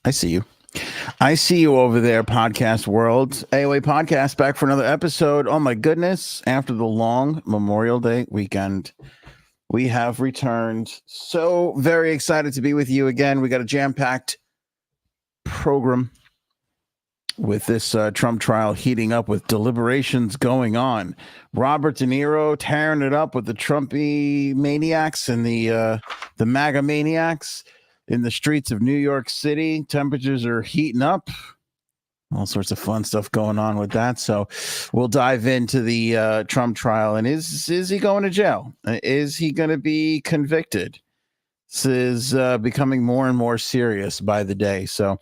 I see you. I see you over there, podcast world. AOA podcast back for another episode. Oh my goodness. After the long Memorial Day weekend, we have returned. So very excited to be with you again. We got a jam-packed program with this Trump trial heating up with deliberations going on. Robert De Niro tearing it up with the Trumpy maniacs and the MAGA maniacs in the streets of New York City. Temperatures are heating up. All sorts of fun stuff going on with that. So we'll dive into the Trump trial. And is he going to jail? Is he going to be convicted? This is becoming more and more serious by the day. So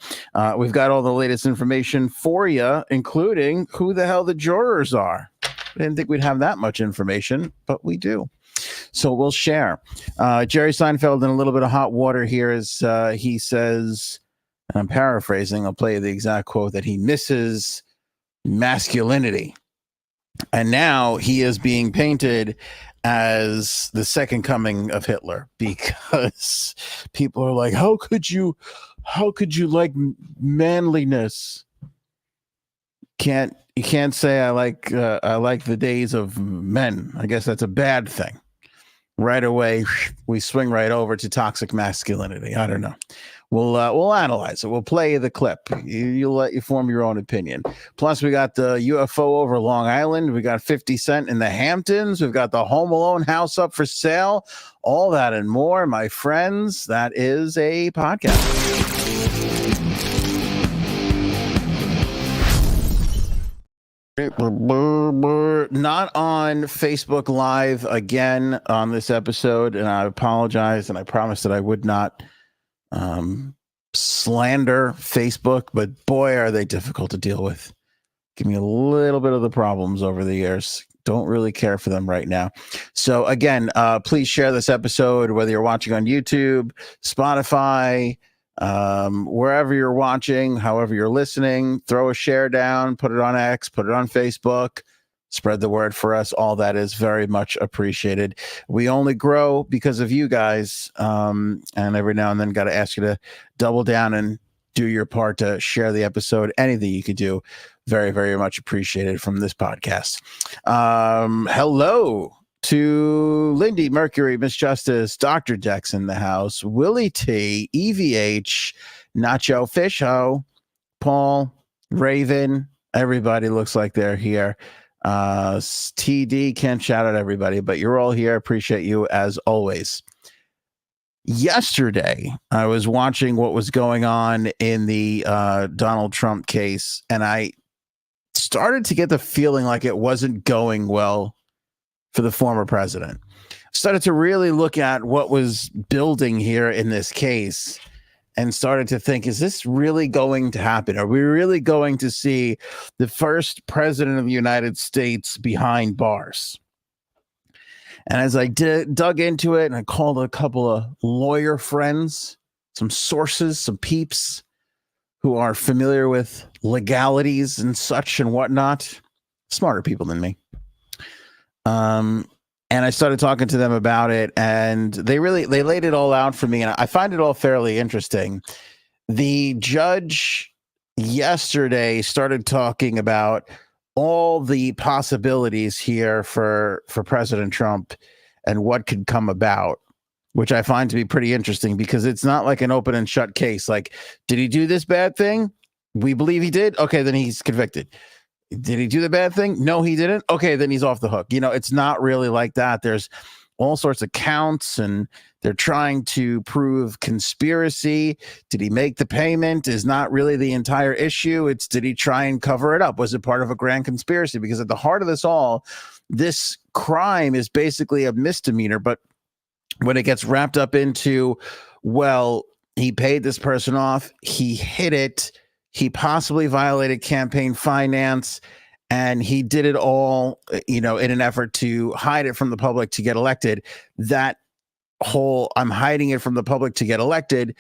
we've got all the latest information for you, including who the hell the jurors are. I didn't think we'd have that much information, but we do. So we'll share. Jerry Seinfeld in a little bit of hot water here as he says, and I'm paraphrasing, I'll play you the exact quote, that he misses masculinity. And now he is being painted as the second coming of Hitler, because people are like, how could you like manliness? You can't say I like the days of men. I guess that's a bad thing. Right away, we swing right over to toxic masculinity. I don't know. We'll analyze it. We'll play the clip. You'll let you form your own opinion. Plus, we got the UFO over Long Island. We got 50 Cent in the Hamptons. We've got the Home Alone house up for sale. All that and more, my friends. That is a podcast. Not on Facebook Live again on this episode, and I apologize, and I promised that I would not slander Facebook, but boy, are they difficult to deal with. Give me a little bit of the problems over the years. Don't really care for them right now. So again, please share this episode, whether you're watching on YouTube, Spotify, wherever you're watching, however you're listening. Throw a share down, put it on X, put it on Facebook, spread the word for us. All that is very much appreciated. We only grow because of you guys, and every now and then got to ask you to double down and do your part to share the episode. Anything you could do, very, very much appreciated from this podcast. Hello to Lindy, Mercury, Miss Justice, Dr. Dex in the house, Willie T, EVH, Nacho Fisho, Paul, Raven. Everybody looks like they're here. TD, can't shout out everybody, but you're all here. Appreciate you as always. Yesterday, I was watching what was going on in the Donald Trump case, and I started to get the feeling like it wasn't going well for the former president. Started to really look at what was building here in this case and started to think, is this really going to happen? Are we really going to see the first president of the United States behind bars? And as I dug into it, and I called a couple of lawyer friends, some sources, some peeps who are familiar with legalities and such and whatnot, smarter people than me. And I started talking to them about it, and they laid it all out for me, and I find it all fairly interesting. The judge yesterday started talking about all the possibilities here for President Trump and what could come about, which I find to be pretty interesting, because it's not like an open and shut case. Like, did he do this bad thing? We believe he did. Okay, then he's convicted. Did he do the bad thing? No, he didn't. Okay, then he's off the hook. You know, it's not really like that. There's all sorts of counts, and they're trying to prove conspiracy. Did he make the payment is not really the entire issue. It's, did he try and cover it up? Was it part of a grand conspiracy? Because at the heart of this all, this crime is basically a misdemeanor. But when it gets wrapped up into, well, he paid this person off, he hid it, he possibly violated campaign finance, and he did it all, in an effort to hide it from the public to get elected. That whole, I'm hiding it from the public to get elected,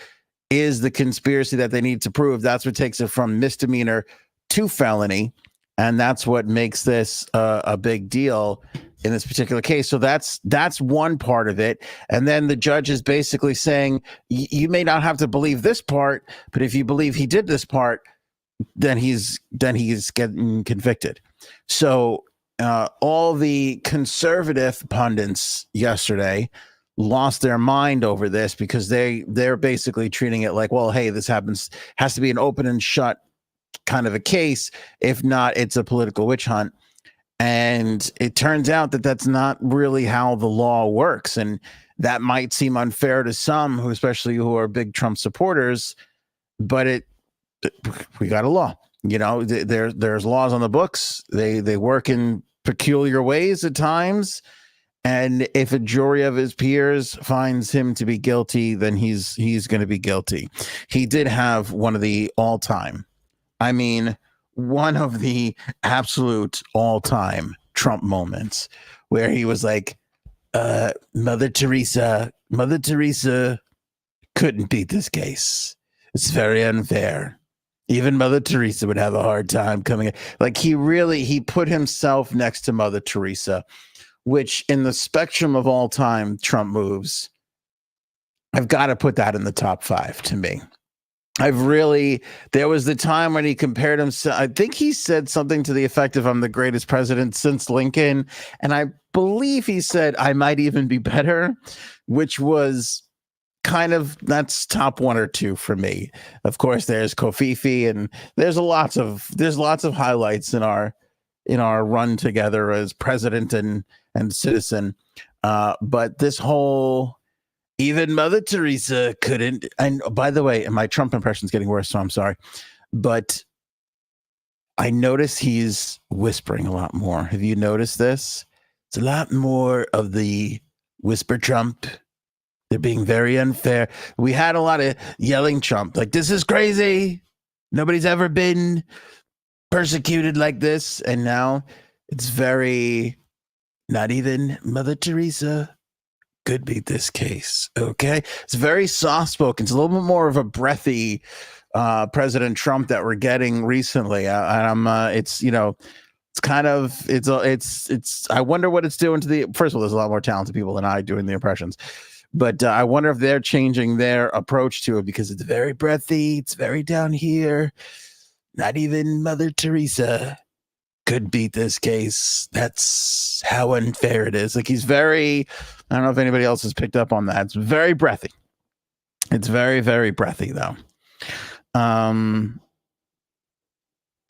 is the conspiracy that they need to prove. That's what takes it from misdemeanor to felony. And that's what makes this a big deal. in this particular case. So that's one part of it. And then the judge is basically saying, you may not have to believe this part, but if you believe he did this part, then he's getting convicted. So all the conservative pundits yesterday lost their mind over this because they're basically treating it like, well, hey, this has to be an open and shut kind of a case. If not, it's a political witch hunt. And it turns out that that's not really how the law works. And that might seem unfair to some, especially who are big Trump supporters, but we got a law. There's laws on the books. They work in peculiar ways at times. And if a jury of his peers finds him to be guilty, then he's going to be guilty. He did have one of the absolute all-time Trump moments where he was like, Mother Teresa couldn't beat this case. It's very unfair. Even Mother Teresa would have a hard time coming in. Like he put himself next to Mother Teresa, which in the spectrum of all time Trump moves, I've got to put that in the top 5 to me. There was the time when he compared himself. I think he said something to the effect of, I'm the greatest president since Lincoln. And I believe he said, I might even be better, which was that's top 1 or 2 for me. Of course, there's Kofifi, and there's lots of highlights in our run together as president and citizen. But this whole, even Mother Teresa couldn't. And by the way, my Trump impression is getting worse, so I'm sorry. But I notice he's whispering a lot more. Have you noticed this? It's a lot more of the whisper Trump. They're being very unfair. We had a lot of yelling Trump, like, this is crazy. Nobody's ever been persecuted like this. And now it's very, not even Mother Teresa could beat this case. Okay. It's very soft spoken. It's a little bit more of a breathy President Trump that we're getting recently. I wonder what it's doing to first of all, there's a lot more talented people than I doing the impressions, but I wonder if they're changing their approach to it, because it's very breathy. It's very down here. Not even Mother Teresa could beat this case. That's how unfair it is. Like, he's very, I don't know if anybody else has picked up on that. It's very breathy. It's very, very breathy though.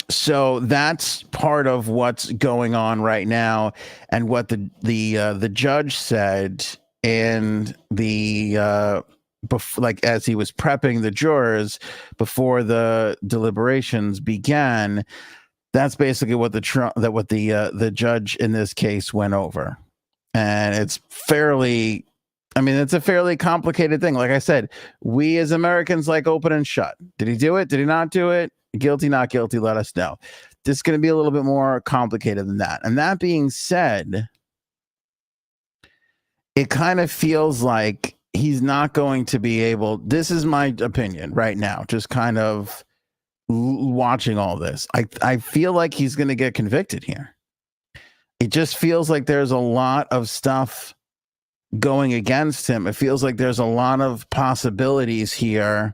So that's part of what's going on right now, and what the judge said in like as he was prepping the jurors before the deliberations began. That's basically what the judge in this case went over, and it's a fairly complicated thing. Like I said, we as Americans like open and shut. Did he do it? Did he not do it? Guilty, not guilty? Let us know. This is going to be a little bit more complicated than that. And that being said, it kind of feels like he's not going to be able. This is my opinion right now, just kind of watching all this. I feel like he's going to get convicted here. It just feels like there's a lot of stuff going against him. It feels like there's a lot of possibilities here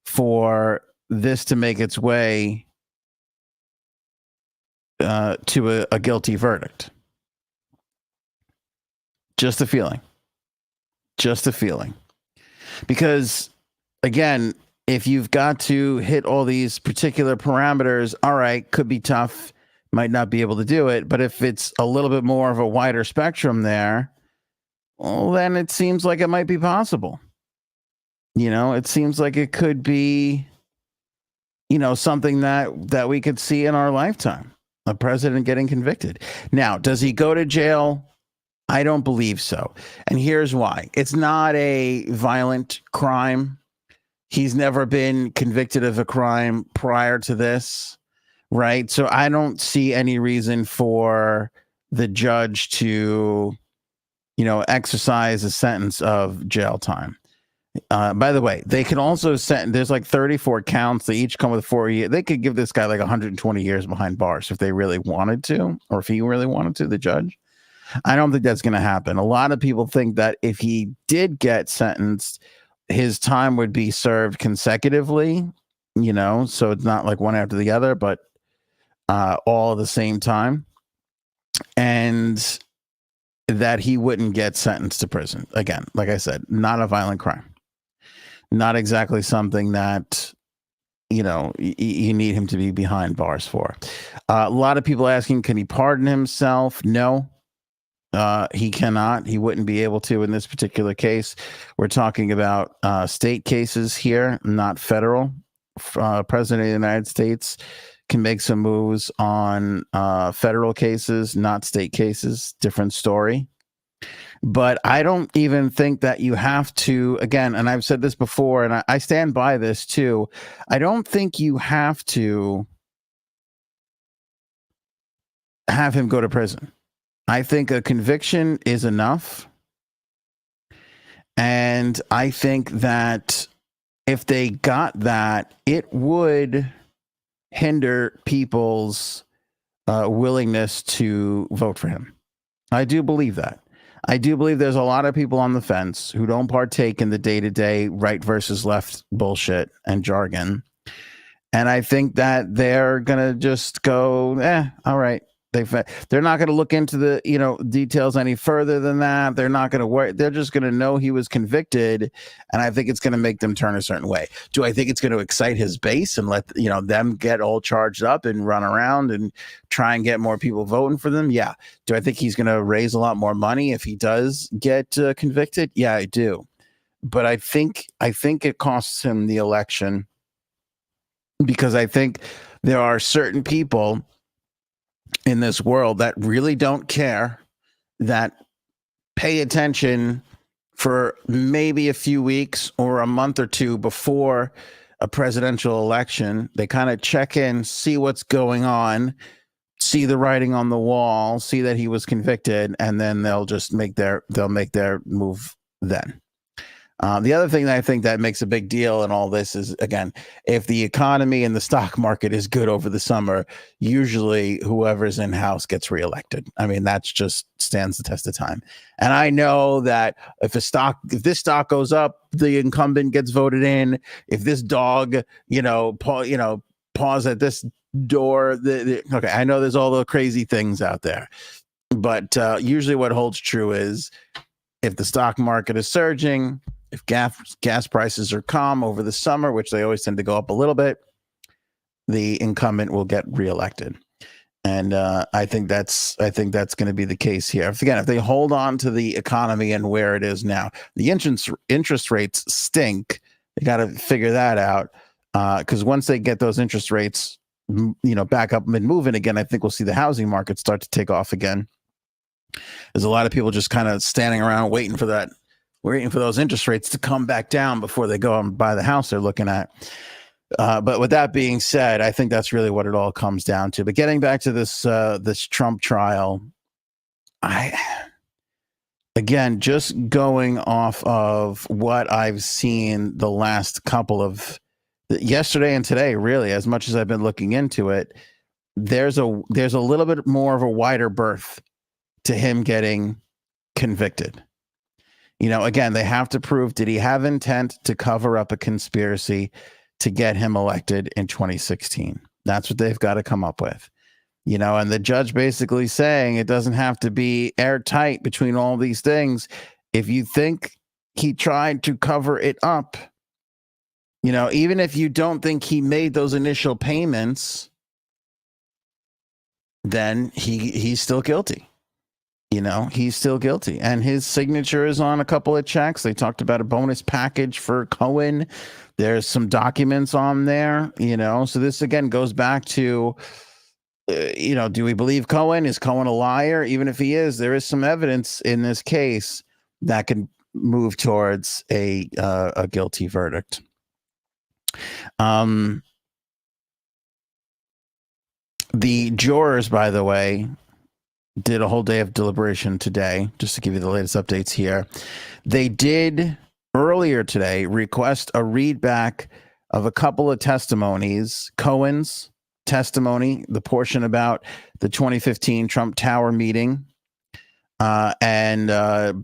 for this to make its way to a guilty verdict. Just a feeling. Because again, if you've got to hit all these particular parameters, all right, could be tough, might not be able to do it. But if it's a little bit more of a wider spectrum there, well, then it seems like it might be possible. It seems like it could be, something that we could see in our lifetime, a president getting convicted. Now, does he go to jail? I don't believe so. And here's why. It's not a violent crime. He's never been convicted of a crime prior to this, right? So I don't see any reason for the judge to, exercise a sentence of jail time. By the way, they can also there's like 34 counts. They each come with 4 years. They could give this guy like 120 years behind bars if they really wanted to, or if he really wanted to, the judge. I don't think that's going to happen. A lot of people think that if he did get sentenced, his time would be served consecutively, so it's not like one after the other, but all at the same time. And that he wouldn't get sentenced to prison. Again, like I said, not a violent crime. Not exactly something that, you need him to be behind bars for. A lot of people asking, can he pardon himself? No. He cannot. He wouldn't be able to in this particular case. We're talking about state cases here, not federal. President of the United States can make some moves on federal cases, not state cases. Different story. But I don't even think that you have to, again, and I've said this before, and I stand by this too. I don't think you have to have him go to prison. I think a conviction is enough. And I think that if they got that, it would hinder people's willingness to vote for him. I do believe that. I do believe there's a lot of people on the fence who don't partake in the day-to-day right versus left bullshit and jargon. And I think that they're going to just go, all right. They're not going to look into the details any further than that. They're not going to worry. They're just going to know he was convicted, and I think it's going to make them turn a certain way. Do I think it's going to excite his base and let them get all charged up and run around and try and get more people voting for them? Yeah. Do I think he's going to raise a lot more money if he does get convicted? Yeah, I do. But I think it costs him the election, because I think there are certain people in this world that really don't care, that pay attention for maybe a few weeks or a month or two before a presidential election. They kind of check in, see what's going on, see the writing on the wall, see that he was convicted, and then they'll just make their move then. The other thing that I think that makes a big deal in all this is, again, if the economy and the stock market is good over the summer, usually whoever's in house gets reelected. I mean, that's just stands the test of time. And I know that if this stock goes up, the incumbent gets voted in. If this dog, paws at this door, okay, I know there's all the crazy things out there, but usually what holds true is if the stock market is surging, if gas prices are calm over the summer, which they always tend to go up a little bit, the incumbent will get reelected. And I think that's going to be the case here. If they hold on to the economy and where it is now, the interest rates stink. They got to figure that out, because once they get those interest rates, back up and moving again, I think we'll see the housing market start to take off again. There's a lot of people just kind of standing around waiting for those interest rates to come back down before they go and buy the house they're looking at. But with that being said, I think that's really what it all comes down to. But getting back to this Trump trial, just going off of what I've seen the last couple of yesterday and today, really, as much as I've been looking into it, there's a little bit more of a wider berth to him getting convicted. Again, they have to prove, did he have intent to cover up a conspiracy to get him elected in 2016? That's what they've got to come up with. And the judge basically saying it doesn't have to be airtight between all these things. If you think he tried to cover it up, even if you don't think he made those initial payments, then he's still guilty. He's still guilty, and his signature is on a couple of checks. They talked about a bonus package for Cohen. There's some documents on there, so this again goes back to, do we believe Cohen? Is Cohen a liar? Even if he is, there is some evidence in this case that can move towards a guilty verdict. The jurors, by the way, did a whole day of deliberation today, just to give you the latest updates here. They did earlier today request a readback of a couple of testimonies. Cohen's testimony, the portion about the 2015 Trump Tower meeting, and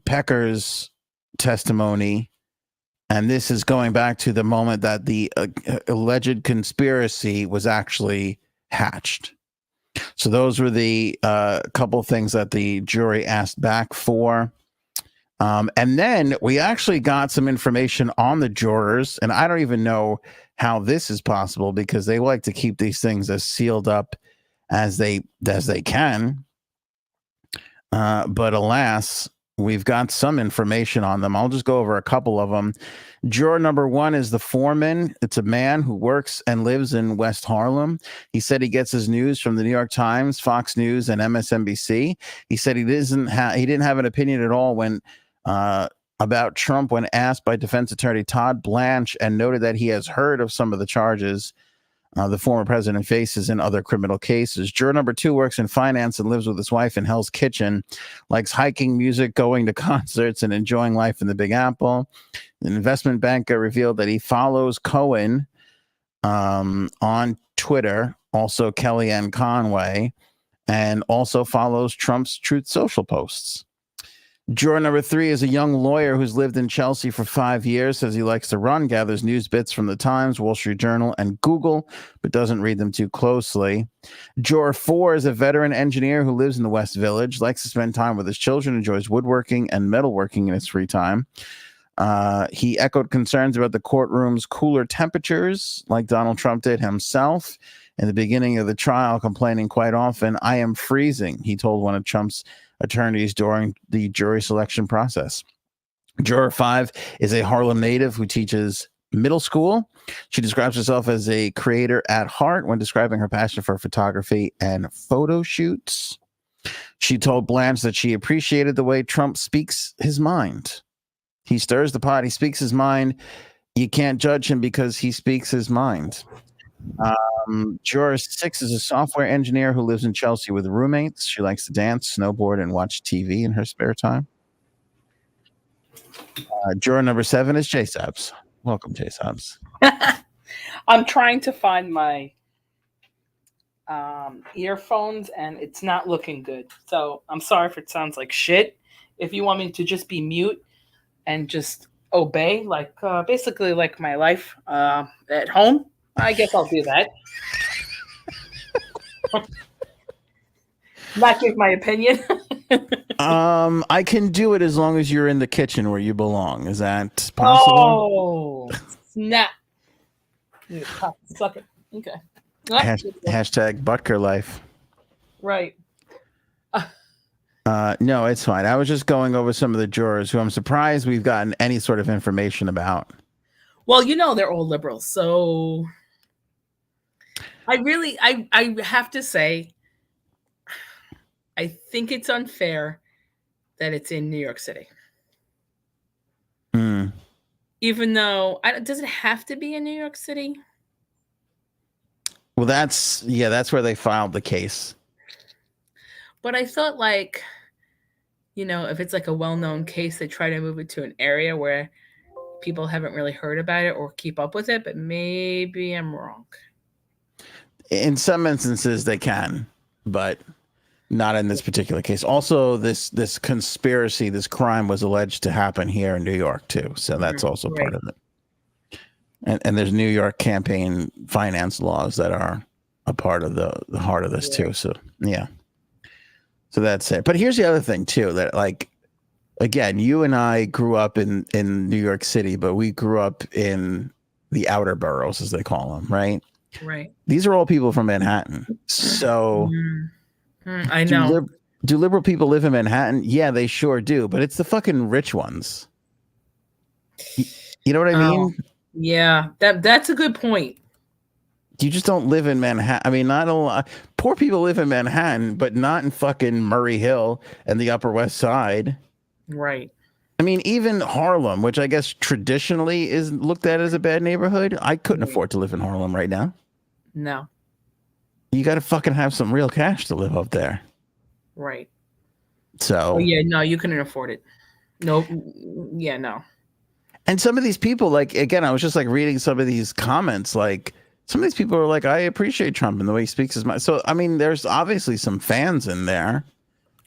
Pecker's testimony. And this is going back to the moment that the alleged conspiracy was actually hatched. So those were the couple things that the jury asked back for. And then we actually got some information on the jurors, and I don't even know how this is possible because they like to keep these things as sealed up as they can. But alas, we've got some information on them. I'll just go over a couple of them. Juror number 1 is the foreman. It's a man who works and lives in West Harlem. He said he gets his news from the New York Times, Fox News, and MSNBC. He said he didn't have an opinion at all when about Trump when asked by defense attorney Todd Blanche, and noted that he has heard of some of the charges the former president faces in other criminal cases. Juror number 2 works in finance and lives with his wife in Hell's Kitchen, likes hiking, music, going to concerts, and enjoying life in the Big Apple. An investment banker revealed that he follows Cohen on Twitter, also Kellyanne Conway, and also follows Trump's Truth Social posts. Juror number 3 is a young lawyer who's lived in Chelsea for 5 years, says he likes to run, gathers news bits from the Times, Wall Street Journal, and Google, but doesn't read them too closely. Juror 4 is a veteran engineer who lives in the West Village, likes to spend time with his children, enjoys woodworking and metalworking in his free time. He echoed concerns about the courtroom's cooler temperatures, like Donald Trump did himself in the beginning of the trial, complaining quite often, "I am freezing," he told one of Trump's attorneys during the jury selection process. Juror 5 is a Harlem native who teaches middle school. She describes herself as a creator at heart when describing her passion for photography and photo shoots. She told Blanche that she appreciated the way Trump speaks his mind. He stirs the pot. He speaks his mind. You can't judge him because he speaks his mind. Juror 6 is a software engineer who lives in Chelsea with roommates. She likes to dance, snowboard, and watch TV in her spare time. Juror number 7 is Jay Sabs. Welcome, Jay Sabs. I'm trying to find my earphones, and it's not looking good. So I'm sorry if it sounds like shit. If you want me to just be mute and just obey, like basically like my life at home, I guess I'll do that. Not give my opinion. I can do it as long as you're in the kitchen where you belong. Is that possible? Oh, snap. Suck it. Okay. Hashtag Butker life. Right. No, it's fine. I was just going over some of the jurors who I'm surprised we've gotten any sort of information about. Well, they're all liberals, so I have to say, I think it's unfair that it's in New York City. Even though, does it have to be in New York City? Well, that's where they filed the case. But I thought, like, if it's like a well-known case, they try to move it to an area where people haven't really heard about it or keep up with it, but maybe I'm wrong. In some instances they can, but not in this particular case. Also, this conspiracy, this crime was alleged to happen here in New York too. So that's also part of it. And there's New York campaign finance laws that are a part of the heart of this too. So yeah. So that's it. But here's the other thing too, that like, again, you and I grew up in New York City, but we grew up in the outer boroughs, as they call them, right? Right. These are all people from Manhattan. So I know. Do liberal people live in Manhattan? Yeah, they sure do. But it's the fucking rich ones. You know what I mean? Yeah, that's a good point. You just don't live in Manhattan. I mean, not a lot. Poor people live in Manhattan, but not in fucking Murray Hill and the Upper West Side. Right. I mean, even Harlem, which I guess traditionally is looked at as a bad neighborhood. I couldn't afford to live in Harlem right now. No. You got to fucking have some real cash to live up there. Right. So. Yeah, no, you couldn't afford it. No. Yeah, no. And some of these people, like, again, I was just like reading some of these comments, like some of these people are like, I appreciate Trump and the way he speaks his mind. So, I mean, there's obviously some fans in there,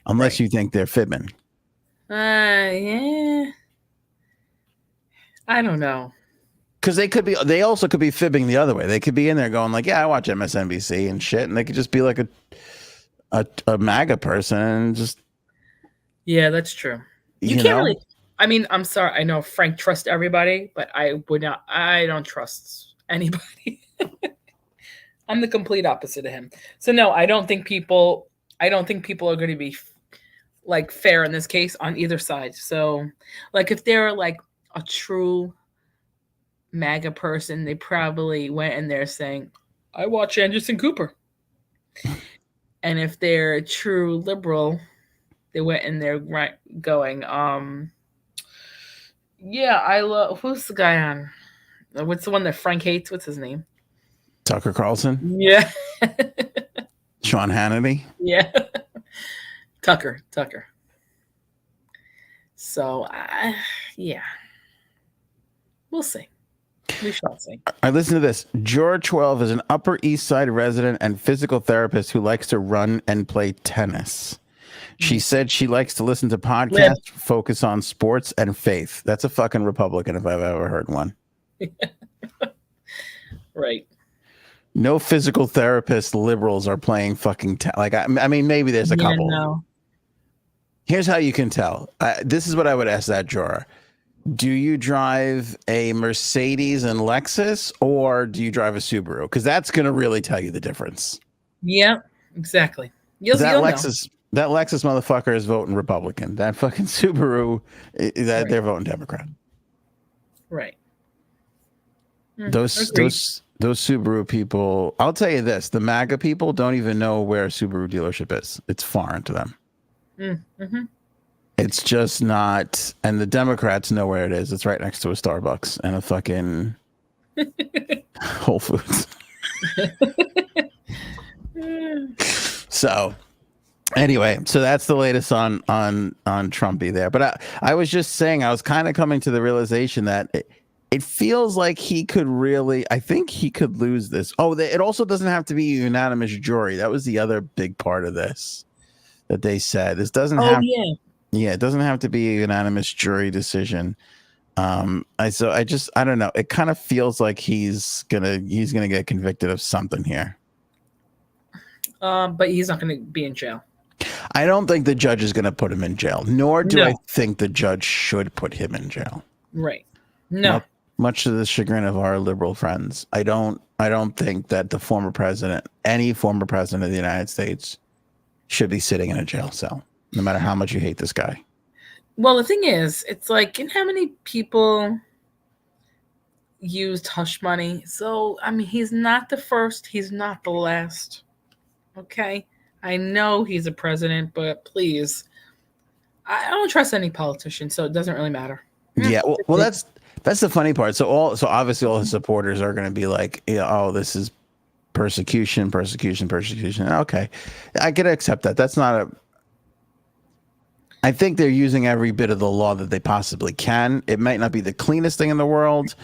unless you think they're fibbing. Yeah. I don't know. Because they also could be fibbing the other way. They could be in there going like, yeah, I watch MSNBC and shit. And they could just be like a MAGA person and just, Yeah, that's true. You can't really. I mean, I'm sorry. I know Frank trusts everybody, but I would not. I don't trust anybody. I'm the complete opposite of him. So no, I don't think people are going to be like fair in this case on either side. So like if they're like a true MAGA person, they probably went in there saying, I watch Anderson Cooper. And if they're a true liberal, they went in there going, yeah, I love, who's the guy on? What's the one that Frank hates? What's his name? Tucker Carlson? Yeah. Sean Hannity? Yeah. Tucker. So, yeah. We'll see. We shall see. I listen to this. George 12 is an Upper East Side resident and physical therapist who likes to run and play tennis. She said she likes to listen to podcasts, focus on sports and faith. That's a fucking Republican if I've ever heard one. Right. No physical therapist liberals are playing fucking I mean, maybe there's a couple. No. Here's how you can tell. This is what I would ask that juror. Do you drive a Mercedes and Lexus or do you drive a Subaru? Because that's going to really tell you the difference. Yeah, exactly. You'll That know. Lexus motherfucker is voting Republican. That fucking Subaru, they're voting Democrat. Right. Those Subaru people, I'll tell you this, the MAGA people don't even know where a Subaru dealership is. It's foreign to them. Mm-hmm. It's just not, and the Democrats know where it is. It's right next to a Starbucks and a fucking Whole Foods. So anyway, so that's the latest on Trumpy there. But I was just saying, I was kind of coming to the realization that it feels like he could really, I think he could lose this. Oh, it also doesn't have to be a unanimous jury. That was the other big part of this that they said. This doesn't have. Yeah, it doesn't have to be a unanimous jury decision. I don't know. It kind of feels like he's gonna get convicted of something here. But he's not gonna be in jail. I don't think the judge is gonna put him in jail, nor do I think the judge should put him in jail. Right. No. Much to the chagrin of our liberal friends. I don't think that any former president of the United States should be sitting in a jail cell, no matter how much you hate this guy. Well, the thing is, it's like, how many people used hush money? So, I mean, he's not the first. He's not the last. Okay? I know he's a president, but please, I don't trust any politician, so it doesn't really matter. Yeah, well, that's the funny part. So obviously all his supporters are going to be like, oh, this is persecution. Okay, I can accept that. That's not I think they're using every bit of the law that they possibly can. It might not be the cleanest thing in the world,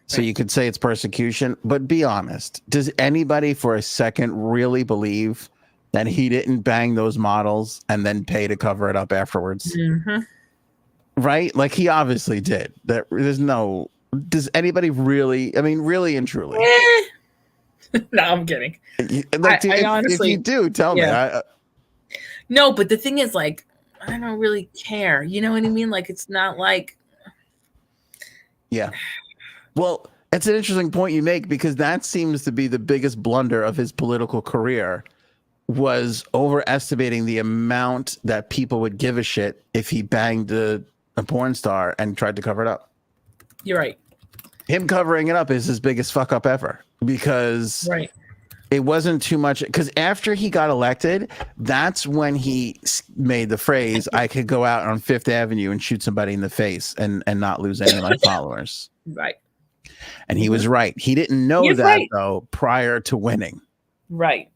so you could say it's persecution, but be honest. Does anybody for a second really believe that he didn't bang those models and then pay to cover it up afterwards? Mm-hmm. Right? Like he obviously did. Does anybody really, I mean, really and truly? No, I'm kidding. I honestly, if you do, tell me. No, but the thing is, like, I don't really care. You know what I mean? Like, it's not like. Yeah. Well, it's an interesting point you make, because that seems to be the biggest blunder of his political career, was overestimating the amount that people would give a shit if he banged a porn star and tried to cover it up. You're right. Him covering it up is his biggest fuck up ever, because it wasn't too much. Because after he got elected, that's when he made the phrase, I could go out on Fifth Avenue and shoot somebody in the face and not lose any of my followers. Right. And he was right. He didn't know though, prior to winning. Right.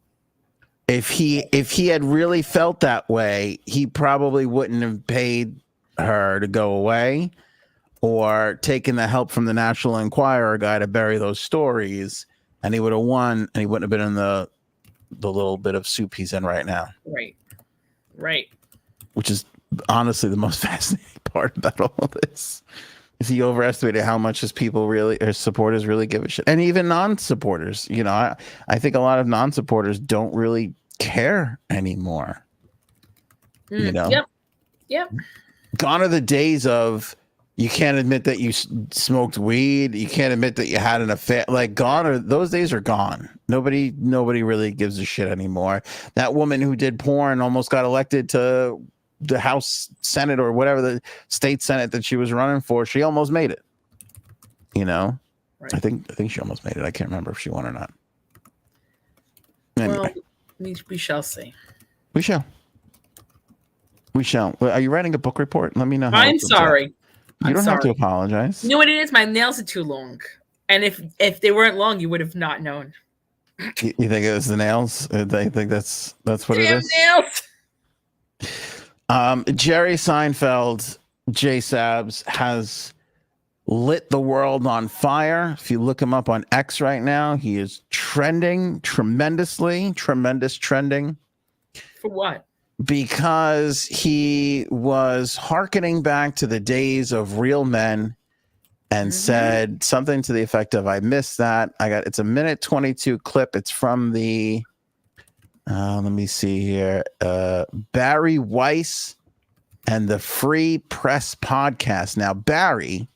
If he had really felt that way, he probably wouldn't have paid her to go away or taken the help from the National Enquirer guy to bury those stories, and he would have won, and he wouldn't have been in the little bit of soup he's in right now. Right. Right. Which is honestly the most fascinating part about all of this. Is he overestimated how much his people really, or supporters really give a shit, and even non-supporters. You know, I think a lot of non-supporters don't really care anymore. You know, Yep. Gone are the days of you can't admit that you smoked weed. You can't admit that you had an affair. Like those days are gone. Nobody really gives a shit anymore. That woman who did porn almost got elected to the House Senate or whatever, the state Senate that she was running for. She almost made it. You know, right. I think she almost made it. I can't remember if she won or not. Anyway. Well, we shall see. We shall. Are you writing a book report? Let me know. I'm sorry. You don't have to apologize. You know what it is? My nails are too long, and if they weren't long, you would have not known. You think it was the nails? I think that's what it is. Nails. Jerry Seinfeld, J Sabs, has lit the world on fire. If you look him up on X right now, he is trending tremendously. Tremendous trending. For what? Because he was hearkening back to the days of Real Men and said something to the effect of, I missed that. It's a 1:22 clip. It's from the, let me see here, Barry Weiss and the Free Press podcast. Now, Barry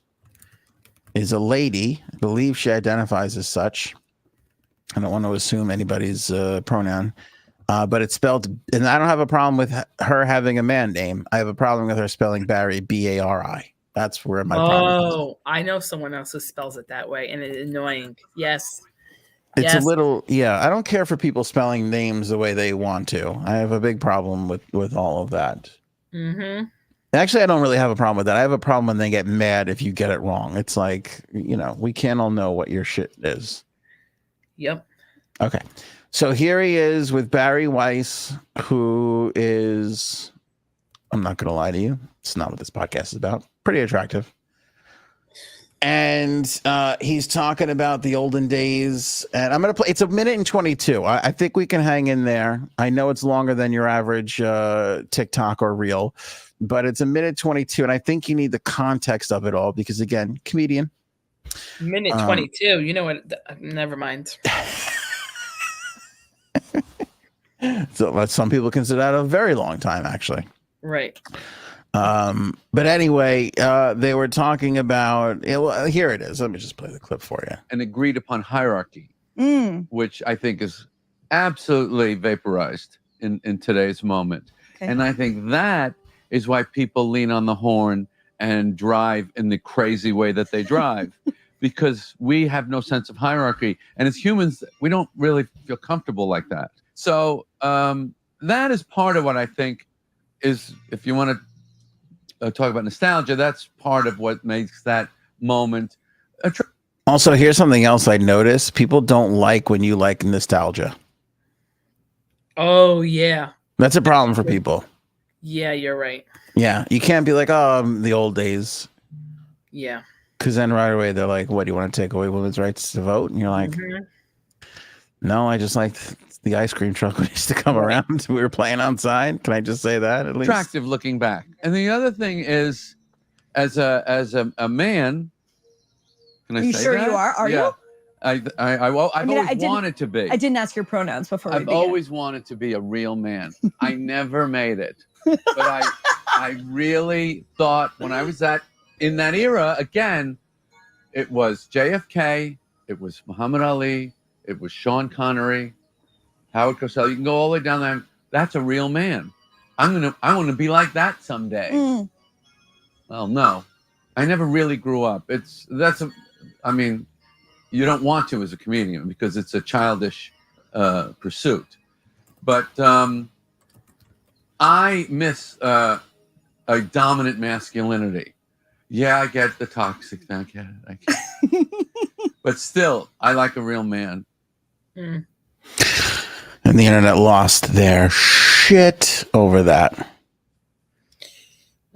is a lady. I believe she identifies as such. I don't want to assume anybody's pronoun. But it's spelled, and I don't have a problem with her having a man name. I have a problem with her spelling Barry, Bari. That's where my problem is. Oh, I know someone else who spells it that way, and it's annoying. Yes. It's a little, I don't care for people spelling names the way they want to. I have a big problem with all of that. Mm-hmm. Actually, I don't really have a problem with that. I have a problem when they get mad if you get it wrong. It's like, we can't all know what your shit is. Yep. Okay. So here he is with Barry Weiss, who is, I'm not going to lie to you, it's not what this podcast is about, pretty attractive. And he's talking about the olden days. And I'm going to play, it's a 1:22. I think we can hang in there. I know it's longer than your average TikTok or reel, but it's a 1:22. And I think you need the context of it all because, again, comedian. 1:22. You know what? Never mind. So some people consider that a very long time, actually. Right. But anyway, they were talking about, well, here it is. Let me just play the clip for you. An agreed upon hierarchy, which I think is absolutely vaporized in today's moment. Okay. And I think that is why people lean on the horn and drive in the crazy way that they drive. Because we have no sense of hierarchy. And as humans, we don't really feel comfortable like that. So that is part of what I think is, if you want to talk about nostalgia, that's part of what makes that moment. Also, here's something else I noticed. People don't like when you like nostalgia. Oh, yeah. That's a problem for people. Yeah, you're right. Yeah, you can't be like, oh, the old days. Yeah. Because then right away they're like, what, do you want to take away women's rights to vote? And you're like, no, I just like the ice cream truck when it used to come around. We were playing outside. Can I just say that at least? Attractive looking back. And the other thing is, as a man, can I say sure that? You are? Are you? I've always wanted to be. I didn't ask your pronouns before. I've always wanted to be a real man. I never made it, but I really thought when I was in that era, again, it was JFK, it was Muhammad Ali, it was Sean Connery, Howard Cosell. You can go all the way down there. That's a real man. I want to be like that someday. Well, no, I never really grew up. You don't want to as a comedian because it's a childish pursuit. But I miss a dominant masculinity. Yeah, I get the toxic. I get it. But still, I like a real man. And the internet lost their shit over that.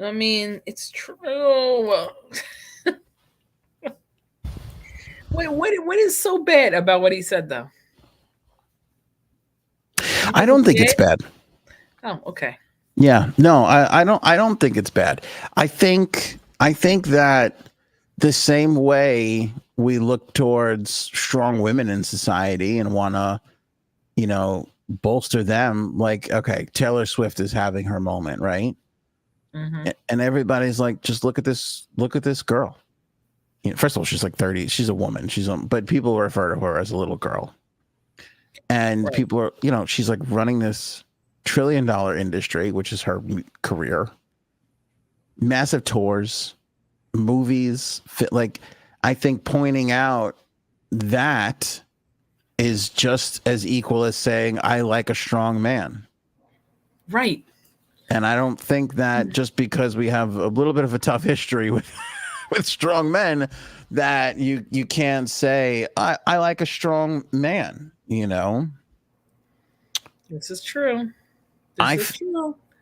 I mean, it's true. Wait, what is so bad about what he said, though? I don't think it's bad. Oh, okay. Yeah, no, I don't think it's bad. I think that the same way we look towards strong women in society and want to, bolster them, like, okay, Taylor Swift is having her moment, right? Mm-hmm. And everybody's like, just look at this girl. First of all, she's like 30. She's a woman. But people refer to her as a little girl. And people are, she's like running this $1 trillion industry, which is her career. Massive tours, movies, like, I think pointing out that is just as equal as saying, I like a strong man. Right. And I don't think that just because we have a little bit of a tough history with strong men, that you can't say, I like a strong man, This is true. I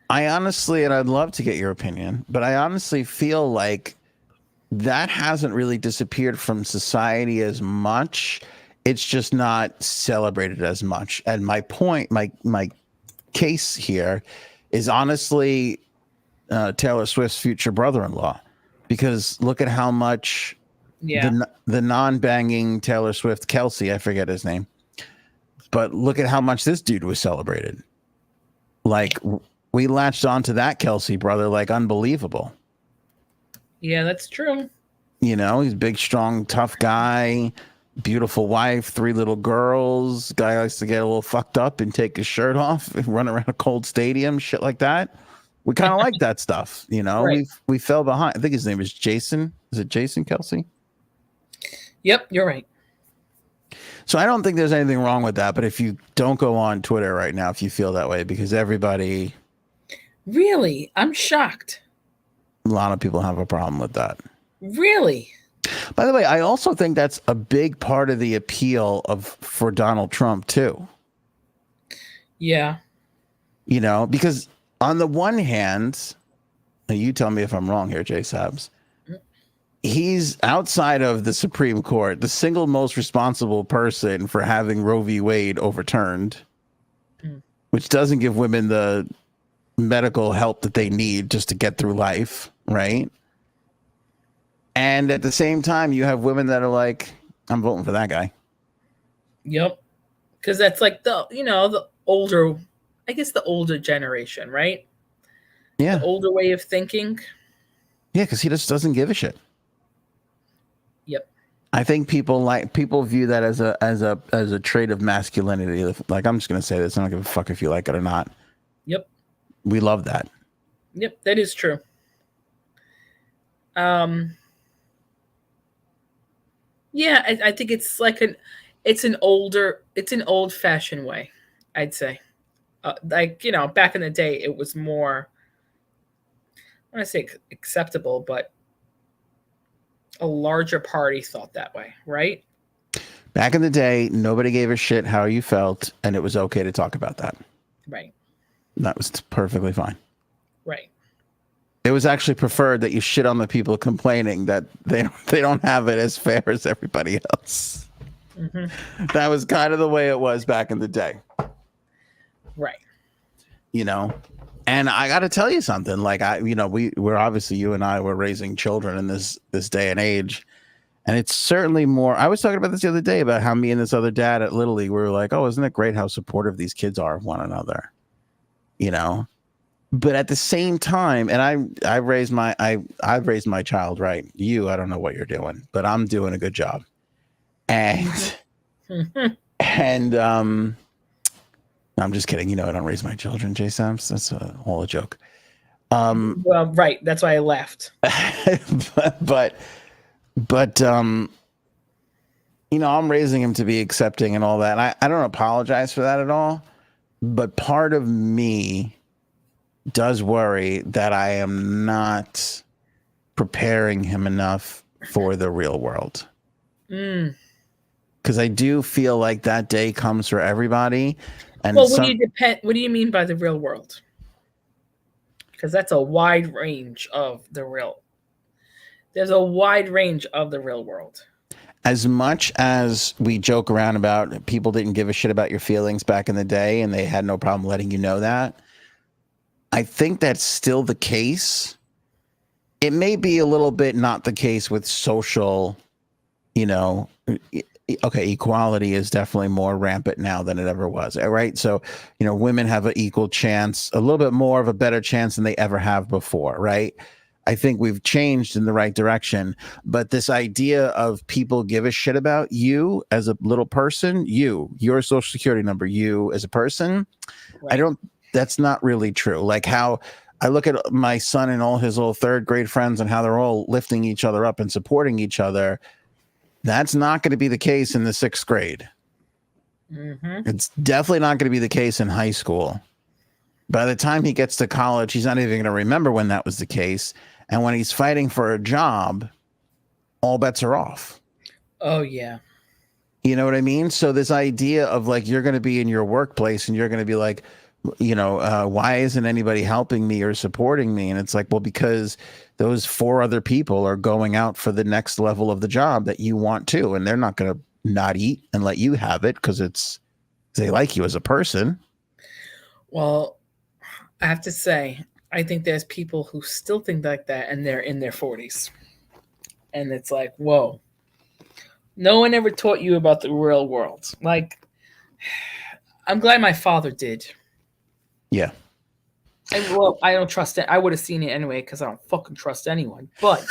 honestly, and I'd love to get your opinion, but I honestly feel like that hasn't really disappeared from society as much. It's just not celebrated as much. And my point, my case here is honestly Taylor Swift's future brother-in-law, because look at how much the non-banging Taylor Swift, Kelsey, I forget his name, but look at how much this dude was celebrated. Like, we latched onto that Kelsey brother like unbelievable. Yeah, that's true. He's a big, strong, tough guy, beautiful wife, 3 little girls. Guy likes to get a little fucked up and take his shirt off and run around a cold stadium, shit like that. We kind of like that stuff, Right. We fell behind. I think his name is Jason. Is it Jason Kelsey? Yep, you're right. So I don't think there's anything wrong with that. But if you don't go on Twitter right now, if you feel that way, because everybody. Really? I'm shocked. A lot of people have a problem with that. Really? By the way, I also think that's a big part of the appeal for Donald Trump, too. Yeah. Because on the one hand, and you tell me if I'm wrong here, Jay Sabs, he's outside of the Supreme Court, the single most responsible person for having Roe v. Wade overturned, which doesn't give women the medical help that they need just to get through life, right? And at the same time, you have women that are like, I'm voting for that guy. Yep. Because that's like the older, I guess the older generation, right? Yeah. The older way of thinking. Yeah, because he just doesn't give a shit. Yep. I think people view that as a trait of masculinity. Like, I'm just gonna say this, I don't give a fuck if you like it or not. Yep. We love that. Yep, that is true. Yeah, I think it's like it's an old-fashioned way, I'd say. Back in the day, it was more, I want to say acceptable, but a larger party thought that way, right? Back in the day, nobody gave a shit how you felt, and it was okay to talk about that. Right. That was perfectly fine. Right. It was actually preferred that you shit on the people complaining that they don't have it as fair as everybody else. Mm-hmm. That was kind of the way it was back in the day. Right. And I got to tell you something. Like, we're obviously, you and I were raising children in this day and age, and it's certainly more. I was talking about this the other day about how me and this other dad at Little League, we were like, oh, isn't it great how supportive these kids are of one another? But at the same time, and I've raised my child right. I don't know what you're doing, but I'm doing a good job. And I'm just kidding. I don't raise my children, Jay Sams. That's all a joke. Well, right. That's why I left. but I'm raising him to be accepting and all that. And I don't apologize for that at all. But part of me does worry that I am not preparing him enough for the real world. Because I do feel like that day comes for everybody. And what do you mean by the real world? Because that's a wide range of there's a wide range of the real world. As much as we joke around about people didn't give a shit about your feelings back in the day and they had no problem letting you know that, I think that's still the case. It may be a little bit not the case with social, okay, equality is definitely more rampant now than it ever was, right? So, women have an equal chance, a little bit more of a better chance than they ever have before, right? I think we've changed in the right direction, but this idea of people give a shit about you as a little person, your social security number, you as a person, Right. That's not really true. Like how I look at my son and all his little third grade friends and how they're all lifting each other up and supporting each other. That's not going to be the case in the 6th grade. Mm-hmm. It's definitely not going to be the case in high school. By the time he gets to college, he's not even going to remember when that was the case. And when he's fighting for a job, all bets are off. Oh, yeah. You know what I mean? So this idea of like, you're going to be in your workplace and you're going to be like, why isn't anybody helping me or supporting me? And it's like, well, because those 4 other people are going out for the next level of the job that you want to, and they're not going to not eat and let you have it because they like you as a person. Well, I have to say, I think there's people who still think like that and they're in their 40s. And it's like, whoa. No one ever taught you about the real world. Like, I'm glad my father did. Yeah. And, well, I don't trust it. I would have seen it anyway because I don't fucking trust anyone. But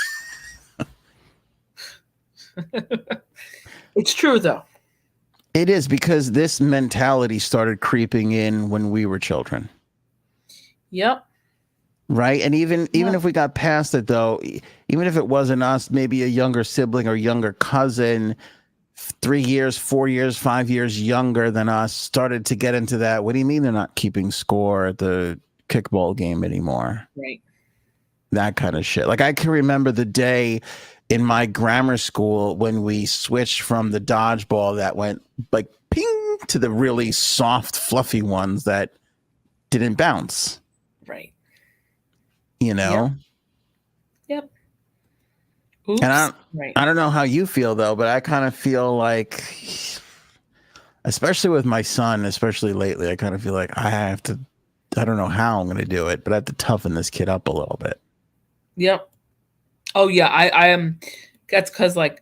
it's true, though. It is, because this mentality started creeping in when we were children. Yep. Right. And even if we got past it, though, even if it wasn't us, maybe a younger sibling or younger cousin, 3 years, 4 years, 5 years younger than us started to get into that. What do you mean they're not keeping score at the kickball game anymore? Right. That kind of shit. Like I can remember the day in my grammar school when we switched from the dodgeball that went like ping to the really soft, fluffy ones that didn't bounce. Right. Yep. Oops. And right. I don't know how you feel though, but I kind of feel like, especially with my son, especially lately, I kind of feel like I don't know how I'm going to do it, but I have to toughen this kid up a little bit. Yep. Oh yeah, I am. That's because I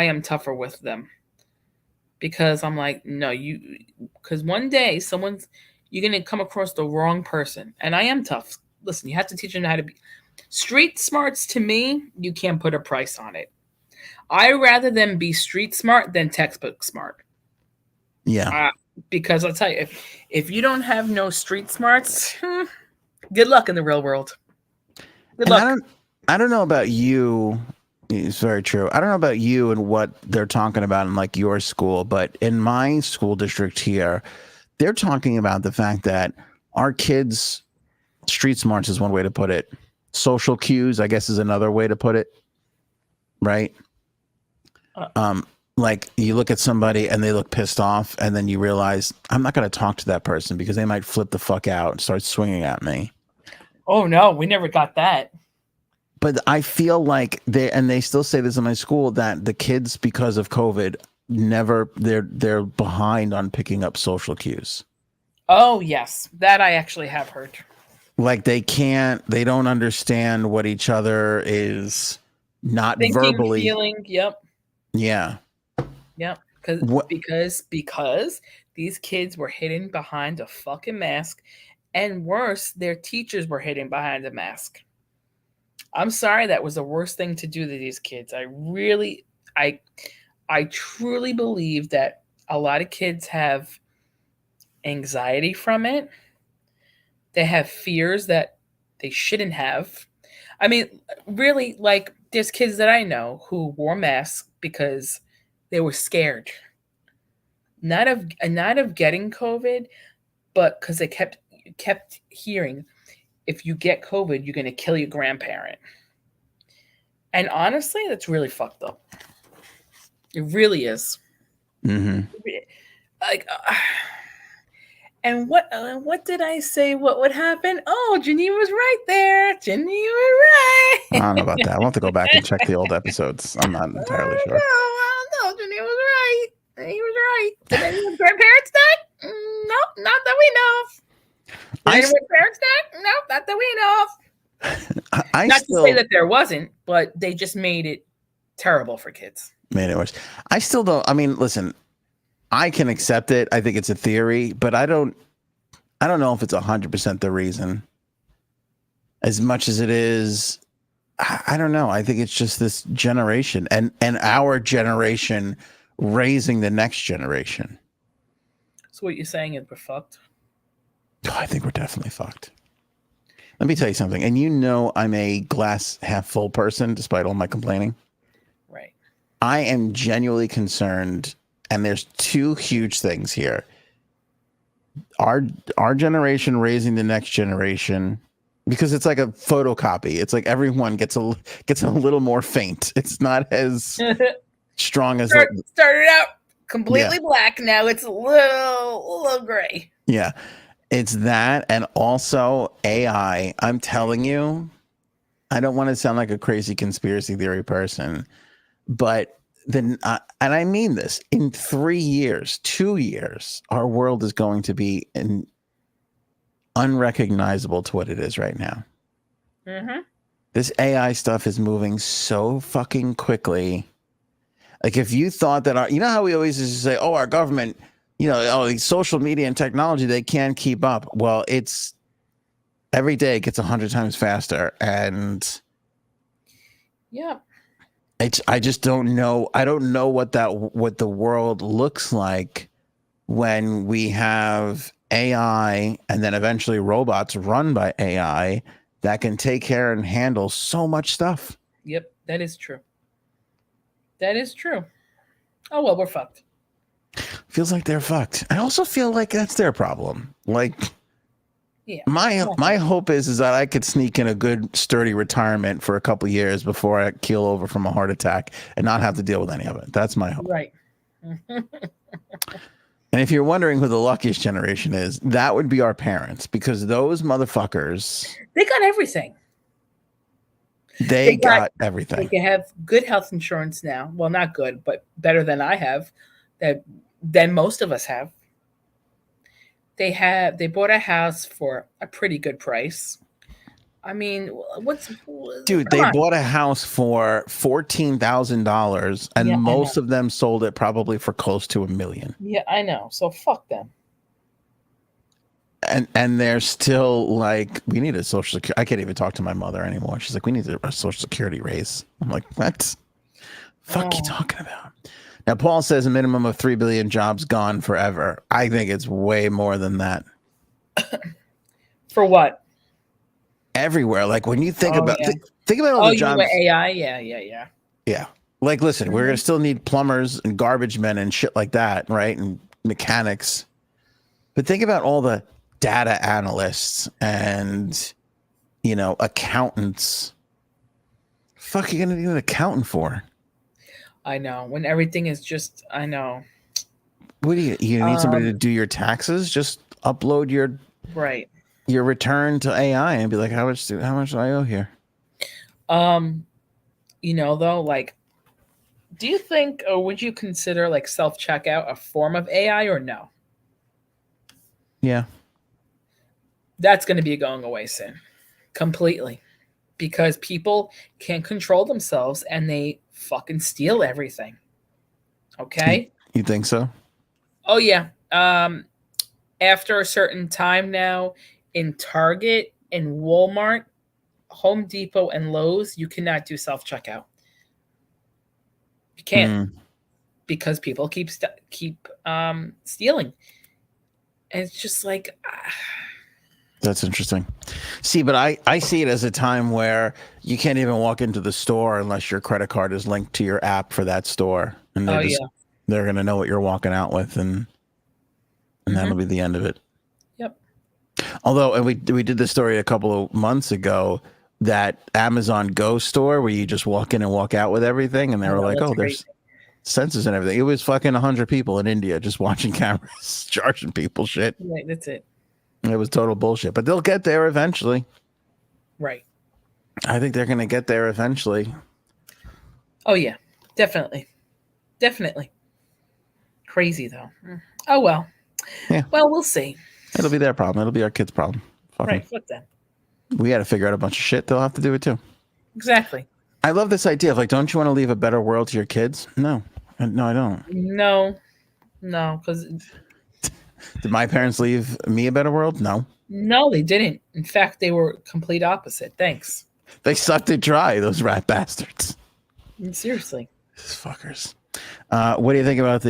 am tougher with them because I'm like, no, because one day you're going to come across the wrong person, and I am tough. Listen, you have to teach them how to be street smarts. To me, you can't put a price on it. I rather them be street smart than textbook smart. Yeah. Because I'll tell you, if you don't have no street smarts, good luck in the real world. Good luck. I don't know about you. It's very true. I don't know about you and what they're talking about in like your school, but in my school district here, they're talking about the fact that our kids, street smarts is one way to put it. Social cues, I guess, is another way to put it. Right? Like you look at somebody and they look pissed off, and then you realize I'm not going to talk to that person because they might flip the fuck out and start swinging at me. Oh no, we never got that. But I feel like they still say this in my school, that the kids, because of COVID, they're behind on picking up social cues. Oh yes, that I actually have heard. Like they don't understand what each other is not thinking, verbally feeling. Yep. Yeah. Yep. Because these kids were hidden behind a fucking mask, and worse, their teachers were hidden behind a mask. I'm sorry, that was the worst thing to do to these kids. I truly believe that a lot of kids have anxiety from it. They have fears that they shouldn't have. I mean, really, like there's kids that I know who wore masks because they were scared. Not of getting COVID, but because they kept hearing, if you get COVID, you're going to kill your grandparent. And honestly, that's really fucked up. It really is. Mm-hmm. Like, and what did I say? What would happen? Oh, Janine was right there. Janine was right. I don't know about that. I'll have to go back and check the old episodes. I'm not entirely sure. I don't know. Janine was right. He was right. Did any of his grandparents die? No, not that we know of. Did anyone's parents die? No, not that we know of. Not to say that there wasn't, but they just made it terrible for kids. Made it worse. I still don't. I mean, listen, I can accept it. I think it's a theory, but I don't know if it's 100% the reason. As much as it is, I don't know. I think it's just this generation and our generation raising the next generation. So what you're saying is we're fucked? Oh, I think we're definitely fucked. Let me tell you something. And you know I'm a glass half full person, despite all my complaining. Right. I am genuinely concerned, and there's two huge things here. Our generation raising the next generation, because it's like a photocopy. It's like everyone gets a little more faint. It's not as strong as started out completely black. Now it's a little gray. Yeah. It's that, and also AI. I'm telling you, I don't want to sound like a crazy conspiracy theory person, but then, and I mean this, in 3 years, 2 years, our world is going to be unrecognizable to what it is right now. Mm-hmm. This AI stuff is moving so fucking quickly. Like, if you thought that you know how we always used to say, oh, our government, you know, social media and technology, they can't keep up. Well, it's every day it gets 100 times faster. And yeah, I just don't know. I don't know what the world looks like when we have AI and then eventually robots run by AI that can take care and handle so much stuff. Yep, that is true. That is true. Oh, well, we're fucked. Feels like they're fucked. I also feel like that's their problem. Like, yeah, my hope is that I could sneak in a good sturdy retirement for a couple of years before I keel over from a heart attack and not have to deal with any of it. That's my hope. Right. And if you're wondering who the luckiest generation is, that would be our parents, because those motherfuckers, they got everything. They got everything. They can have good health insurance now. Well, not good, but better than I have. Than most of us have. They bought a house for a pretty good price. I mean, they bought a house for $14,000, and most of them sold it probably for close to $1 million. Yeah, I know. So fuck them. And they're still like, we need a social security. I can't even talk to my mother anymore. She's like, we need a social security raise. I'm like, what? Fuck you talking about? Now, Paul says a minimum of 3 billion jobs gone forever. I think it's way more than that. For what? Everywhere. Like, when you think about think about all the jobs. AI? Yeah. Yeah. Like, listen, we're going to still need plumbers and garbage men and shit like that, right? And mechanics. But think about all the data analysts and, you know, accountants. Fuck, you going to need an accountant for? I know. When everything is just, I know. What do you need somebody to do your taxes? Just upload your return to AI and be like, how much do I owe here? You know, though, like, do you think, or would you consider like self-checkout a form of AI or no? Yeah. That's going to be going away soon. Completely. Because people can't control themselves and they fucking steal everything. Okay? You think so? Oh, yeah. After a certain time now, in Target, in Walmart, Home Depot, and Lowe's, you cannot do self-checkout. You can't. Because people keep stealing. And it's just like... That's interesting. See, but I see it as a time where you can't even walk into the store unless your credit card is linked to your app for that store. And they're going to know what you're walking out with, and that'll be the end of it. Yep. Although, and we did this story a couple of months ago, that Amazon Go store where you just walk in and walk out with everything, and they were like, there's sensors and everything. It was fucking 100 people in India just watching cameras, charging people shit. Right, that's it. It was total bullshit, but they'll get there eventually. Right. I think they're going to get there eventually. Oh, yeah. Definitely. Definitely. Crazy, though. Oh, well. Yeah. Well, we'll see. It'll be their problem. It'll be our kids' problem. Fuck 'em. Right, fuck them. We got to figure out a bunch of shit. They'll have to do it too. Exactly. I love this idea of like, don't you want to leave a better world to your kids? No, I don't. No, because Did my parents leave me a better world? No. no, they didn't. In fact, they were complete opposite. Thanks. They sucked it dry, those rat bastards. Seriously. These fuckers. What do you think about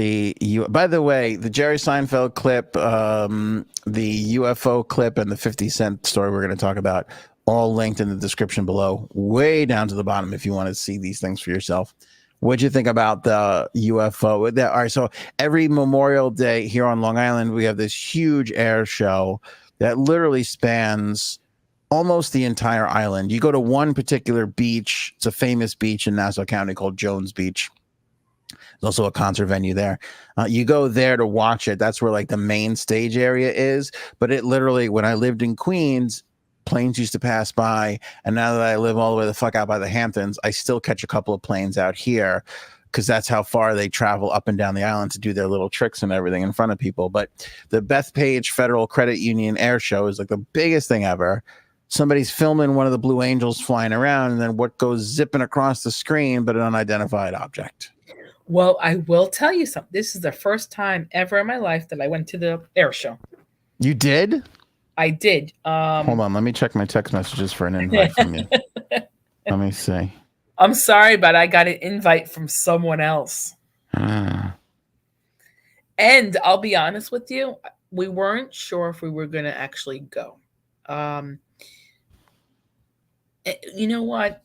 by the way, the Jerry Seinfeld clip, the UFO clip, and the 50 Cent story we're going to talk about, all linked in the description below, way down to the bottom if you want to see these things for yourself. What'd you think about the UFO? All right, so every Memorial Day here on Long Island, we have this huge air show that literally spans almost the entire island. You go to one particular beach. It's a famous beach in Nassau County called Jones Beach. There's also a concert venue there. You go there to watch it. That's where like the main stage area is. But it literally, when I lived in Queens, planes used to pass by. And now that I live all the way the fuck out by the Hamptons, I still catch a couple of planes out here because that's how far they travel up and down the island to do their little tricks and everything in front of people. But the Bethpage Federal Credit Union Air Show is like the biggest thing ever. Somebody's filming one of the Blue Angels flying around, and then what goes zipping across the screen but an unidentified object. Well, I will tell you something. This is the first time ever in my life that I went to the air show. You did? I did. Hold on. Let me check my text messages for an invite from you. Let me see. I'm sorry, but I got an invite from someone else. And I'll be honest with you, we weren't sure if we were going to actually go. You know what?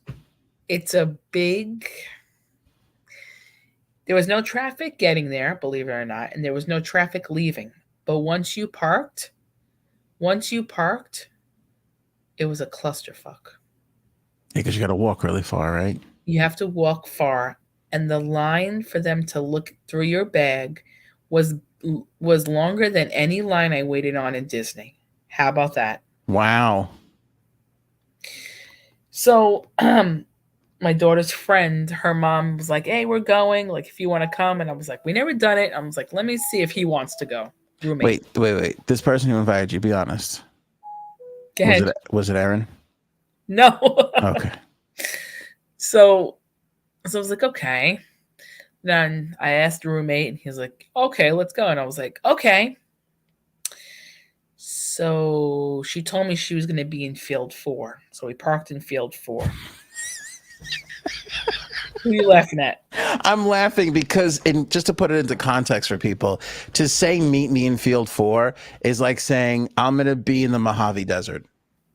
It's a big... There was no traffic getting there, believe it or not, and there was no traffic leaving. But once you parked, it was a clusterfuck. Yeah, because you got to walk really far, right? You have to walk far, and the line for them to look through your bag was longer than any line I waited on in Disney. How about that? Wow. So, my daughter's friend, her mom was like, hey, we're going. Like, if you want to come. And I was like, we never done it. I was like, let me see if he wants to go. Roommate. Wait. This person who invited you, be honest. Go ahead. Was it Aaron? No. Okay. So I was like, okay. Then I asked the roommate, and he was like, okay, let's go. And I was like, okay. So she told me she was going to be in field 4. So we parked in field 4. Who are you laughing at? I'm laughing because, just to put it into context for people, to say meet me in field 4 is like saying I'm going to be in the Mojave Desert.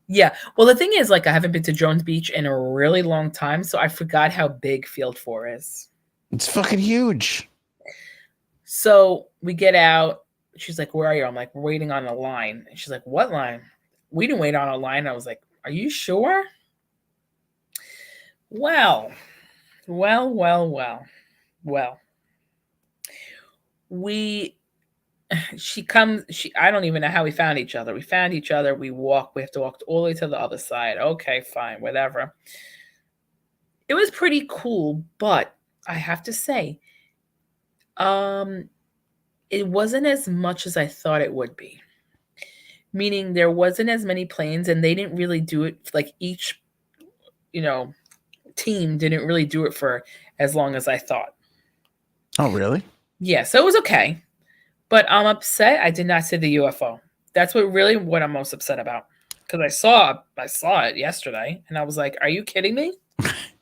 Yeah. Well, the thing is, like, I haven't been to Jones Beach in a really long time, so I forgot how big field 4 is. It's fucking huge. So we get out. She's like, where are you? I'm like, we're waiting on a line. And she's like, what line? We didn't wait on a line. I was like, are you sure? Well. I don't even know how we found each other. We found each other. We have to walk all the way to the other side. Okay, fine, whatever. It was pretty cool, but I have to say, it wasn't as much as I thought it would be. Meaning there wasn't as many planes, and they didn't really do it, like each, team didn't really do it for as long as I thought. Oh, really? Yeah, so it was okay. But I'm upset I did not see the UFO. That's what I'm most upset about. Because I saw it yesterday, and I was like, are you kidding me?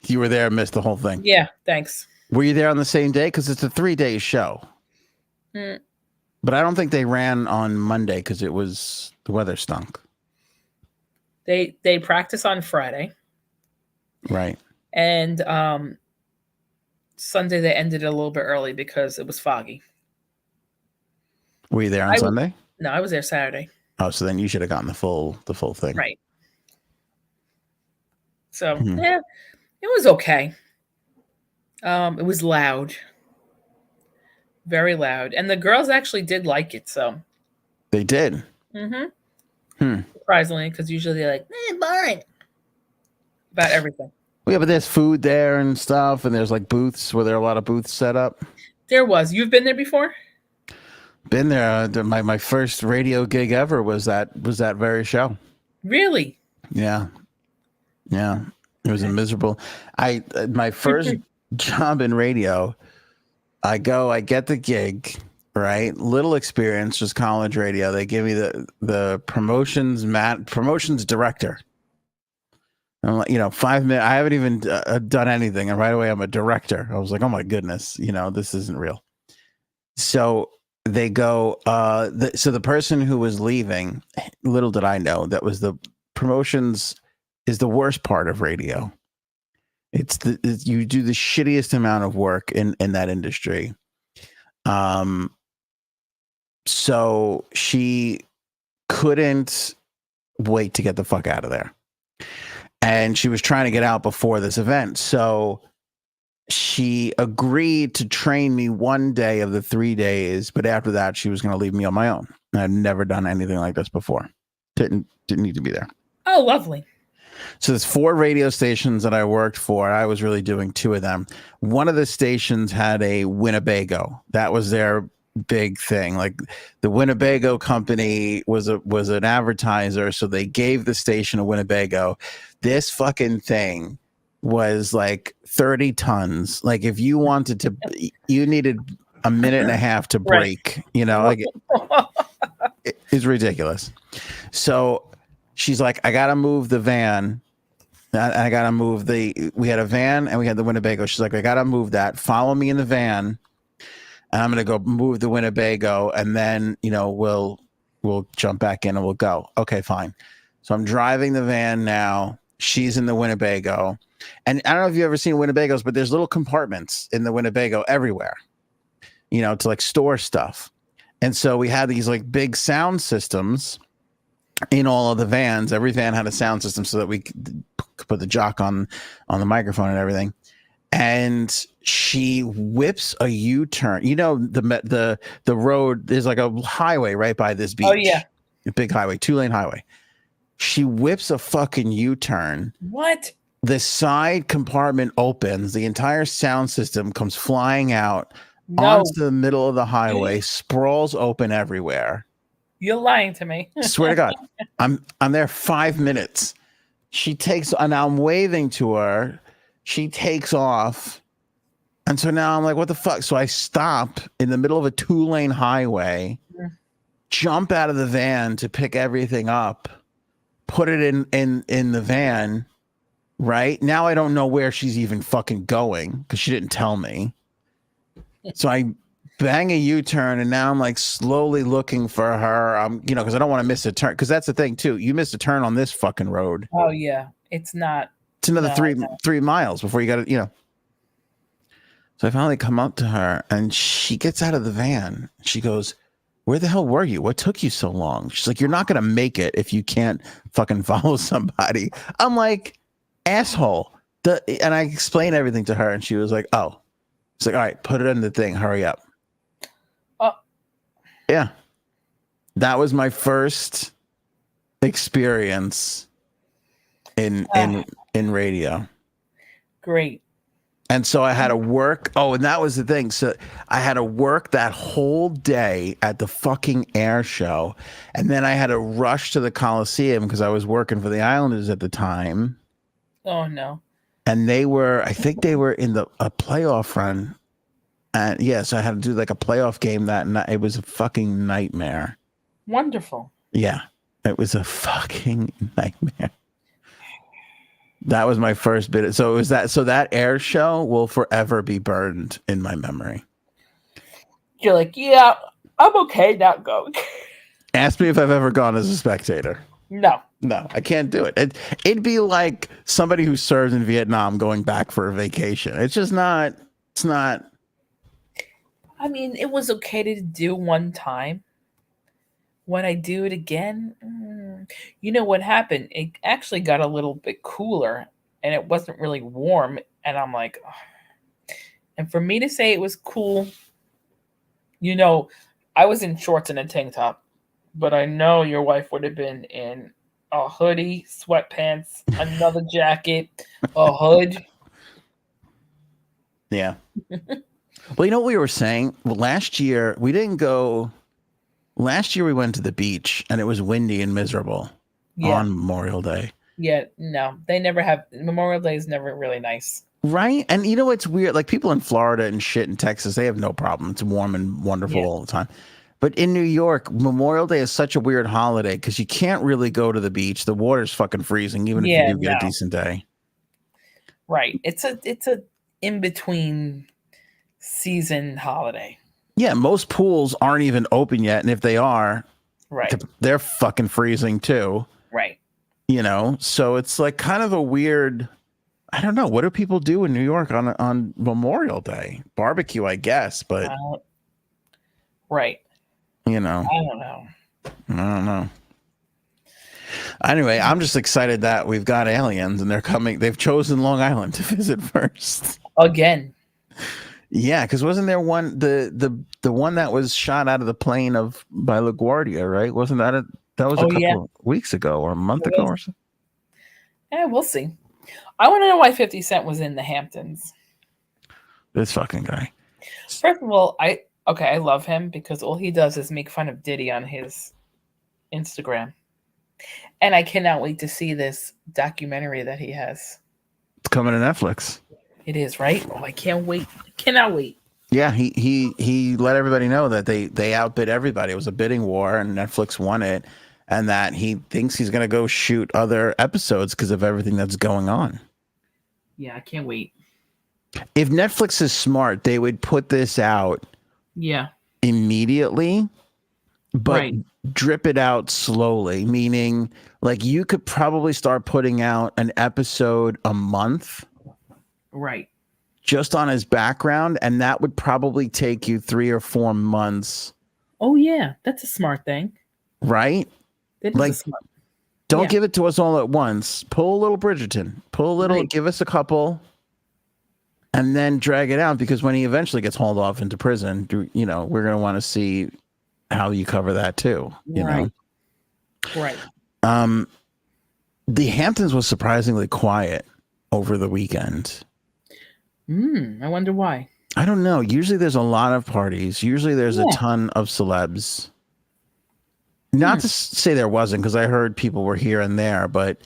You were there and missed the whole thing. Yeah, thanks. Were you there on the same day? Because it's a 3-day show. But I don't think they ran on Monday because the weather stunk. They practice on Friday. Right. And Sunday they ended a little bit early because it was foggy. Were you there on Sunday? No, I was there Saturday. Oh, so then you should have gotten the full thing. Right. So yeah, it was okay. It was loud. Very loud. And the girls actually did like it, so. They did? Surprisingly, because usually they're like, boring. About everything. Yeah, but there's food there and stuff, and there's like booths. Were there a lot of booths set up? There was. You've been there before? Been there. My first radio gig ever was that very show. Really? Yeah. It was a miserable. My first job in radio. I get the gig, right? Little experience, just college radio. They give me the promotions director. I'm like, 5 minutes. I haven't even done anything, and right away I'm a director. I was like, oh my goodness, this isn't real. So they go. So the person who was leaving, little did I know, that was the promotions is the worst part of radio. You do the shittiest amount of work in that industry. So she couldn't wait to get the fuck out of there. And she was trying to get out before this event. So she agreed to train me one day of the 3 days, but after that she was going to leave me on my own. I'd never done anything like this before. Didn't need to be there. Oh, lovely. So there's 4 radio stations that I worked for. I was really doing 2 of them. One of the stations had a Winnebago. That was their big thing. Like the Winnebago company was an advertiser, so they gave the station a Winnebago. This fucking thing was like 30 tons. Like if you wanted to, you needed a minute and a half to break. Like it's ridiculous. So she's like, I gotta move the van. I gotta move we had a van and we had the Winnebago. She's like, I gotta move that. Follow me in the van, and I'm gonna go move the Winnebago, and then we'll jump back in and we'll go. Okay, fine. So I'm driving the van now. She's in the Winnebago, and I don't know if you've ever seen Winnebagos, but there's little compartments in the Winnebago everywhere, to like store stuff. And so we had these like big sound systems in all of the vans. Every van had a sound system so that we could put the jock on the microphone and everything. And she whips a U-turn. The road, there's like a highway right by this beach. Oh yeah, a big highway, 2-lane highway. She whips a fucking U-turn. What? The side compartment opens. The entire sound system comes flying out onto the middle of the highway, sprawls open everywhere. You're lying to me. Swear to God. I'm there 5 minutes. She takes, and I'm waving to her. She takes off. And so now I'm like, what the fuck? So I stop in the middle of a 2-lane highway, jump out of the van to pick everything up, put it in the van. Right now, I don't know where she's even fucking going because she didn't tell me. So I bang a U-turn, and now I'm like slowly looking for her. I'm, because I don't want to miss a turn. Because that's the thing too. You miss a turn on this fucking road. Oh yeah, it's not. It's another 3 miles before you got to, So I finally come up to her, and she gets out of the van. She goes, "Where the hell were you? What took you so long?" She's like, "You're not gonna make it if you can't fucking follow somebody." I'm like, asshole. And I explained everything to her, and she was like, "Oh." It's like, "All right, put it in the thing. Hurry up." Yeah. That was my first experience in radio. Great. And so I had to work. Oh, and that was the thing. So I had to work that whole day at the fucking air show. And then I had to rush to the Coliseum because I was working for the Islanders at the time. Oh, no. And I think they were in a playoff run. And so I had to do like a playoff game that night. It was a fucking nightmare. Wonderful. Yeah, it was a fucking nightmare. That was my first bit. So it was that. So that air show will forever be burned in my memory. You're like, yeah, I'm okay not going. Ask me if I've ever gone as a spectator. No, I can't do it. It'd be like somebody who served in Vietnam going back for a vacation. It's just not. It's not. I mean, it was okay to do one time. When I do it again, you know what happened? It actually got a little bit cooler, and it wasn't really warm. And I'm like, oh. And for me to say it was cool, I was in shorts and a tank top, but I know your wife would have been in a hoodie, sweatpants, another jacket, a hood. Yeah. Well, you know what we were saying? Well, last year we didn't go. Last year we went to the beach and it was windy and miserable on Memorial Day. Yeah, no, they never have. Memorial Day is never really nice. Right. And you know, it's weird. Like people in Florida and shit in Texas, they have no problem. It's warm and wonderful all the time. But in New York, Memorial Day is such a weird holiday because you can't really go to the beach. The water's fucking freezing, even if you do get a decent day. Right. It's a in between season holiday. Yeah, most pools aren't even open yet, and if they are, right, they're fucking freezing too. Right. You know, so it's like kind of a weird. I don't know. What do people do in New York on Memorial Day? Barbecue, I guess, but right. You know, I don't know. Anyway, I'm just excited that we've got aliens and they're coming. They've chosen Long Island to visit first again. Yeah, because wasn't there one the one that was shot out of the plane by LaGuardia, right? Wasn't that that was a couple of weeks ago or a month ago or something? Yeah, we'll see. I want to know why 50 Cent was in the Hamptons. This fucking guy. First of all, I love him because all he does is make fun of Diddy on his Instagram. And I cannot wait to see this documentary that he has. It's coming to Netflix. It is, right? Oh, I can't wait. I cannot wait. Yeah, he let everybody know that they outbid everybody. It was a bidding war and Netflix won it, and that he thinks he's going to go shoot other episodes because of everything that's going on. Yeah, I can't wait. If Netflix is smart, they would put this out immediately, but drip it out slowly, meaning like you could probably start putting out an episode a month. Right. Just on his background, and that would probably take you 3 or 4 months. Oh yeah, that's a smart thing. Right? That is smart. Don't give it to us all at once. Pull a little Bridgerton. Pull a little, give us a couple, and then drag it out, because when he eventually gets hauled off into prison, you know, we're going to want to see how you cover that too. You know? Right. The Hamptons was surprisingly quiet over the weekend. I wonder why. I don't know. Usually there's a lot of parties. Usually there's a ton of celebs. Not to say there wasn't, because I heard people were here and there, but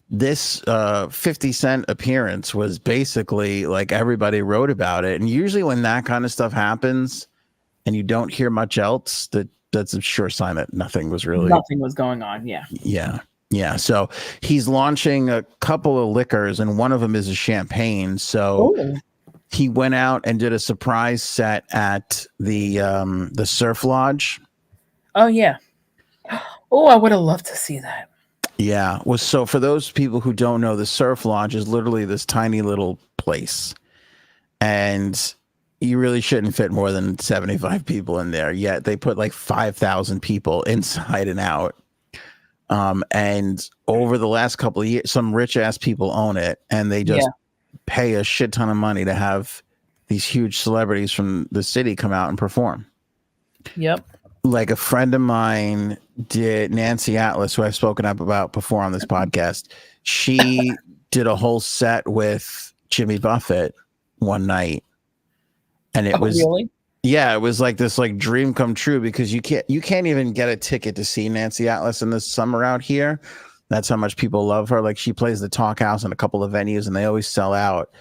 this 50 Cent appearance was basically like everybody wrote about it. And usually when that kind of stuff happens and you don't hear much else, that's a sure sign that nothing was going on. Yeah. So he's launching a couple of liquors, and one of them is a champagne. So he went out and did a surprise set at the Surf Lodge. Oh yeah. Oh, I would have loved to see that. Yeah. Well, so for those people who don't know, the Surf Lodge is literally this tiny little place, and you really shouldn't fit more than 75 people in there. Yet they put like 5,000 people inside and out. And over the last couple of years, some rich ass people own it, and they just pay a shit ton of money to have these huge celebrities from the city come out and perform. Yep. Like a friend of mine did, Nancy Atlas, who I've spoken up about before on this podcast. She did a whole set with Jimmy Buffett one night, and it was really? Yeah, it was like this like dream come true, because you can't even get a ticket to see Nancy Atlas in the summer out here. That's how much people love her. Like, she plays the Talk House in a couple of venues and they always sell out.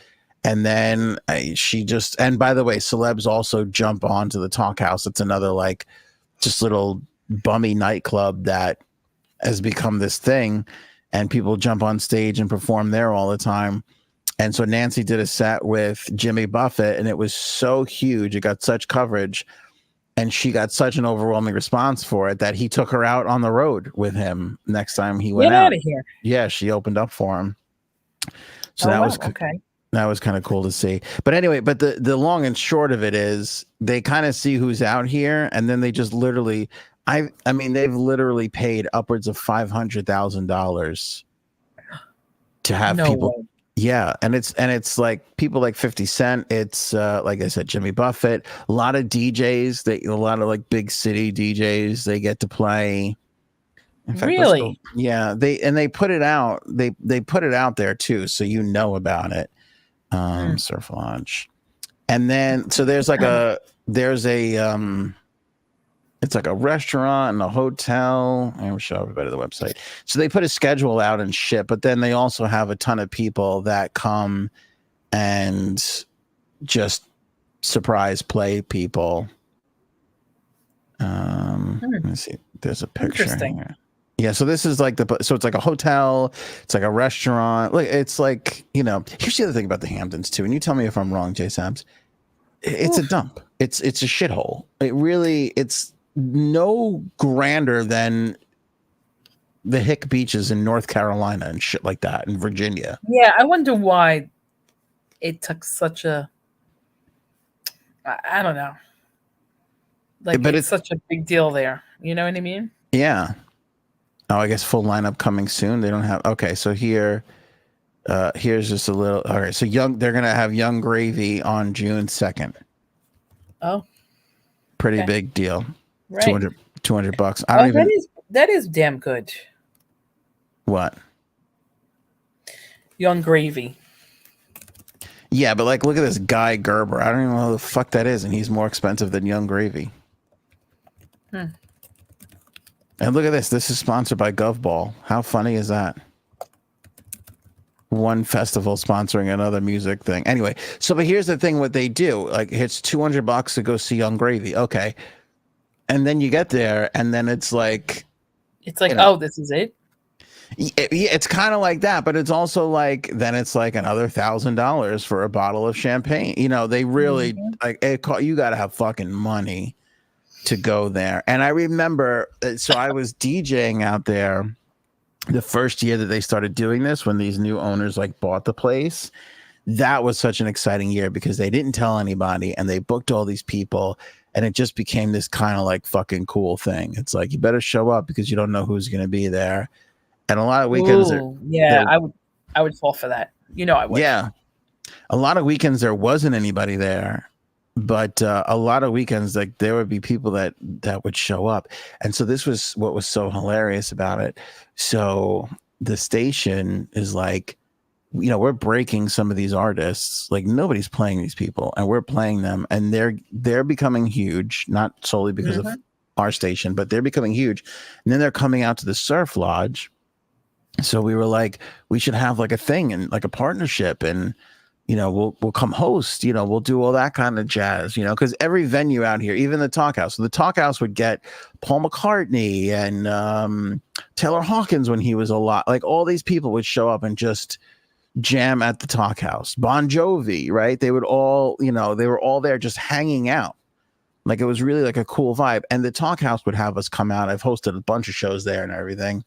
And then and by the way, celebs also jump onto the Talk House. It's another like just little bummy nightclub that has become this thing, and people jump on stage and perform there all the time. And so Nancy did a set with Jimmy Buffett, and it was so huge. It got such coverage, and she got such an overwhelming response for it that he took her out on the road with him next time he went out. Get out of here. Yeah, she opened up for him. So that was kind of cool to see. But anyway, but the long and short of it is they kind of see who's out here, and then they just literally, I mean, they've literally paid upwards of $500,000 to have people. Way. Yeah, and it's like people like 50 Cent. It's like I said, Jimmy Buffett. A lot of DJs. A lot of like big city DJs. They get to play. In fact, really? They put it out. They put it out there too, so you know about it. Surf Lodge, and then so there's a It's like a restaurant and a hotel. I will show everybody the website. So they put a schedule out and shit, but then they also have a ton of people that come and just surprise play people. Let me see. There's a picture here. Yeah, so this is like so it's like a hotel, it's like a restaurant. Like it's like, here's the other thing about the Hamptons too. And you tell me if I'm wrong, J Sabs. It's a dump. It's a shithole. It's no grander than the hick beaches in North Carolina and shit like that, in Virginia. Yeah, I wonder why it took such a, I don't know. Like, but it's such a big deal there. You know what I mean? Yeah. Oh, I guess full lineup coming soon. They don't have. Okay, so here's just a little. All right, so they're gonna have Young Gravy on June 2nd. Oh, pretty big deal. Right. $200. I don't even. That is damn good. What? Young Gravy. Yeah, but like, look at this Guy Gerber. I don't even know who the fuck that is, and he's more expensive than Young Gravy. And look at this. This is sponsored by GovBall. How funny is that? One festival sponsoring another music thing. Anyway, but here's the thing: what they do, like, it's $200 to go see Young Gravy. Okay, and then you get there, and then it's like, oh, this is it. It's kind of like that, but it's also like, then it's like another $1,000 for a bottle of champagne. They really you got to have fucking money to go there. And I remember, so I was DJing out there the first year that they started doing this, when these new owners like bought the place. That was such an exciting year because they didn't tell anybody and they booked all these people, and it just became this kind of like fucking cool thing. It's like, you better show up because you don't know who's going to be there. And a lot of weekends, I would fall for that. I would. Yeah, a lot of weekends there wasn't anybody there, but a lot of weekends, like, there would be people that would show up. And so this was what was so hilarious about it. So the station is like, we're breaking some of these artists. Like, nobody's playing these people, and we're playing them, and they're becoming huge, not solely because of our station, but they're becoming huge. And then they're coming out to the Surf Lodge. So we were like, we should have like a thing and like a partnership, and we'll come host, we'll do all that kind of jazz, because every venue out here, even the Talk House, so the Talk House would get Paul McCartney and Taylor Hawkins when he was alive. Like, all these people would show up and just jam at the Talk House. Bon Jovi, right? They would all, they were all there just hanging out. Like, it was really like a cool vibe. And the Talk House would have us come out. I've hosted a bunch of shows there and everything.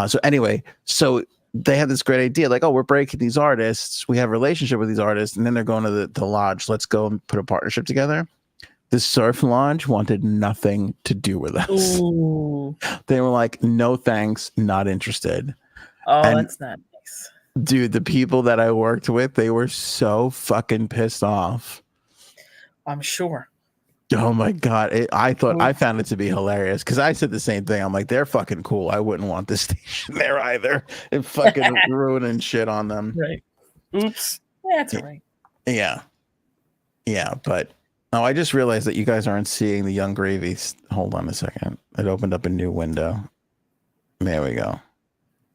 So anyway, so they had this great idea, like, oh, we're breaking these artists. We have a relationship with these artists, and then they're going to the lodge. Let's go and put a partnership together. The Surf Lodge wanted nothing to do with us. Ooh. They were like, no thanks, not interested. Oh, and that's not nice. Dude, the people that I worked with, they were so fucking pissed off. I'm sure. Oh my God. I found it to be hilarious because I said the same thing. I'm like, they're fucking cool. I wouldn't want this station there either. It fucking ruining shit on them. Right. Oops. That's all right. Yeah. Yeah. But I just realized that you guys aren't seeing the Young Gravy. Hold on a second. It opened up a new window. There we go.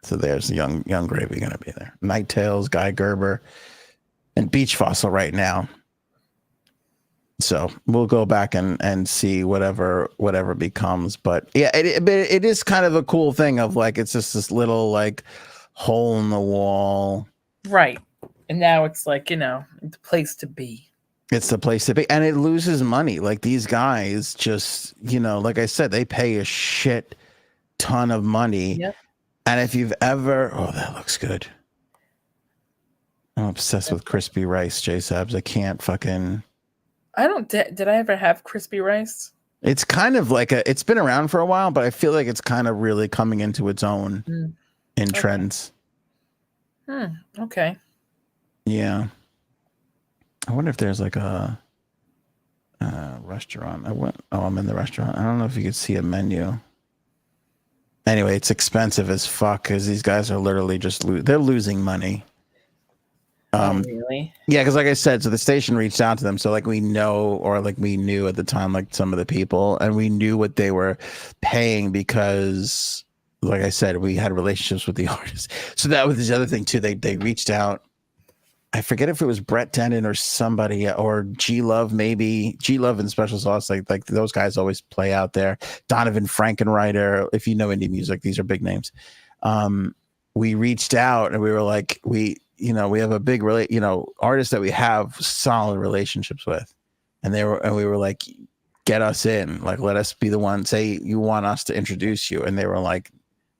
So there's the Young Gravy going to be there. Night Tales, Guy Gerber, and Beach Fossil right now. So we'll go back and see whatever becomes. But yeah, it is kind of a cool thing of like, it's just this little like hole in the wall. Right. And now it's like, the place to be. It's the place to be. And it loses money. Like, these guys just, like I said, they pay a shit ton of money. Yep. And if you've ever, that looks good. I'm obsessed with crispy rice, J-Sabs. I can't fucking... Did I ever have crispy rice? It's kind of like it's been around for a while, but I feel like it's kind of really coming into its own in trends. Okay. Yeah. I wonder if there's like a restaurant. I'm in the restaurant. I don't know if you could see a menu. Anyway, it's expensive as fuck because these guys are literally just they're losing money. Oh, really? Yeah, because like I said, so the station reached out to them. So like we know, or like we knew at the time, like some of the people, and we knew what they were paying because, like I said, we had relationships with the artists. So that was the other thing too. They reached out. I forget if it was Brett Dennen or somebody, or G Love, maybe G Love and Special Sauce. Like those guys always play out there. Donovan Frankenreiter. If you know indie music, these are big names. We reached out and we were like, we have a big artists that we have solid relationships with, and we were like, get us in, like, let us be the one, say you want us to introduce you. And they were like,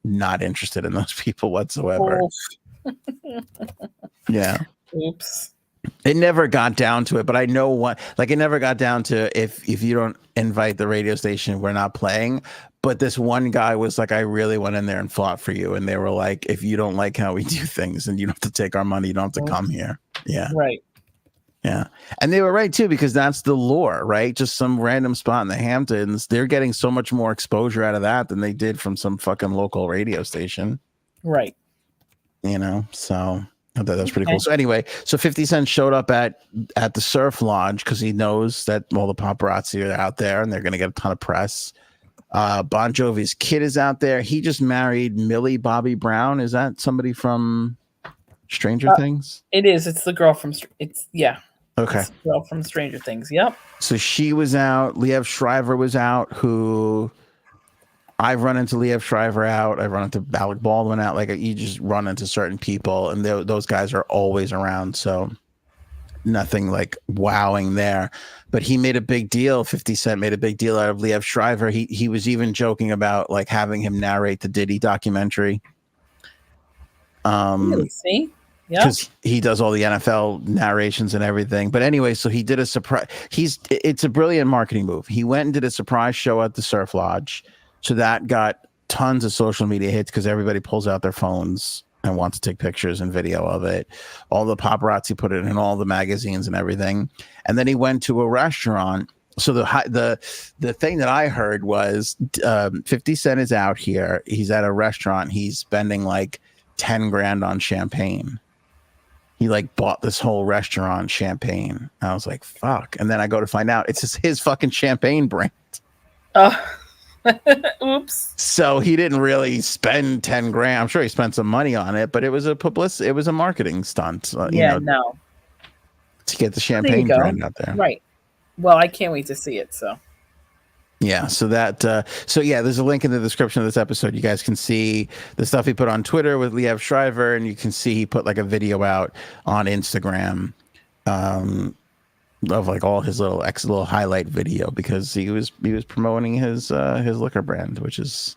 not interested in those people whatsoever. Yeah. Oops. It never got down to it, but I know what, like, it never got down to if you don't invite the radio station, we're not playing. But this one guy was like, I really went in there and fought for you. And they were like, if you don't like how we do things and you don't have to take our money, you don't have to come here. Yeah. Right. Yeah. And they were right too, because that's the lure, right? Just some random spot in the Hamptons. They're getting so much more exposure out of that than they did from some fucking local radio station. Right. So I thought that was pretty cool. So anyway, so 50 Cent showed up at the Surf Lodge because he knows that all the paparazzi are out there and they're going to get a ton of press. Bon Jovi's kid is out there. He just married Millie Bobby Brown. Is that somebody from Stranger Things? It is. It's the girl from Okay. It's the girl from Stranger Things. Yep. So she was out. Liev Schreiber was out, who I've run into Liev Schreiber out. I've run into Alec Baldwin out. Like, you just run into certain people, and those guys are always around. So nothing like wowing there. But he made a big deal. 50 Cent made a big deal out of Liev Schreiber. He was even joking about like having him narrate the Diddy documentary. Really? See? Because he does all the NFL narrations and everything. But anyway, so he did a surprise. It's a brilliant marketing move. He went and did a surprise show at the Surf Lodge. So that got tons of social media hits because everybody pulls out their phones and wants to take pictures and video of it. All the paparazzi put it in all the magazines and everything. And then he went to a restaurant. So the thing that I heard was 50 Cent is out here. He's at a restaurant. He's spending like 10 grand on champagne. He like bought this whole restaurant champagne. I was like, fuck. And then I go to find out it's just his fucking champagne brand. Oh, oops. So he didn't really spend 10 grand. I'm sure he spent some money on it, but it was it was a marketing stunt. To get the champagne brand out there. Right. Well, I can't wait to see it. So. Yeah, so there's a link in the description of this episode. You guys can see the stuff he put on Twitter with Liev Schreiber, and you can see he put like a video out on Instagram of like all his little highlight video, because he was promoting his liquor brand, which is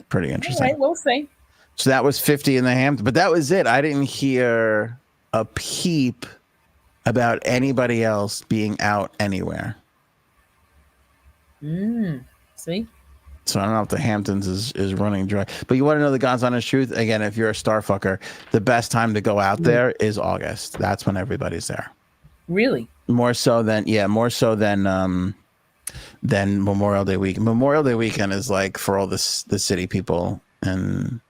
pretty interesting. All right, we'll see. So that was 50 in the Hamptons, but that was it. I didn't hear a peep about anybody else being out anywhere. See? So I don't know if the Hamptons is running dry. But you want to know the God's honest truth? Again, if you're a star fucker, the best time to go out there is August. That's when everybody's there. Really? More so than Memorial Day weekend. Memorial Day weekend is like for all the city people and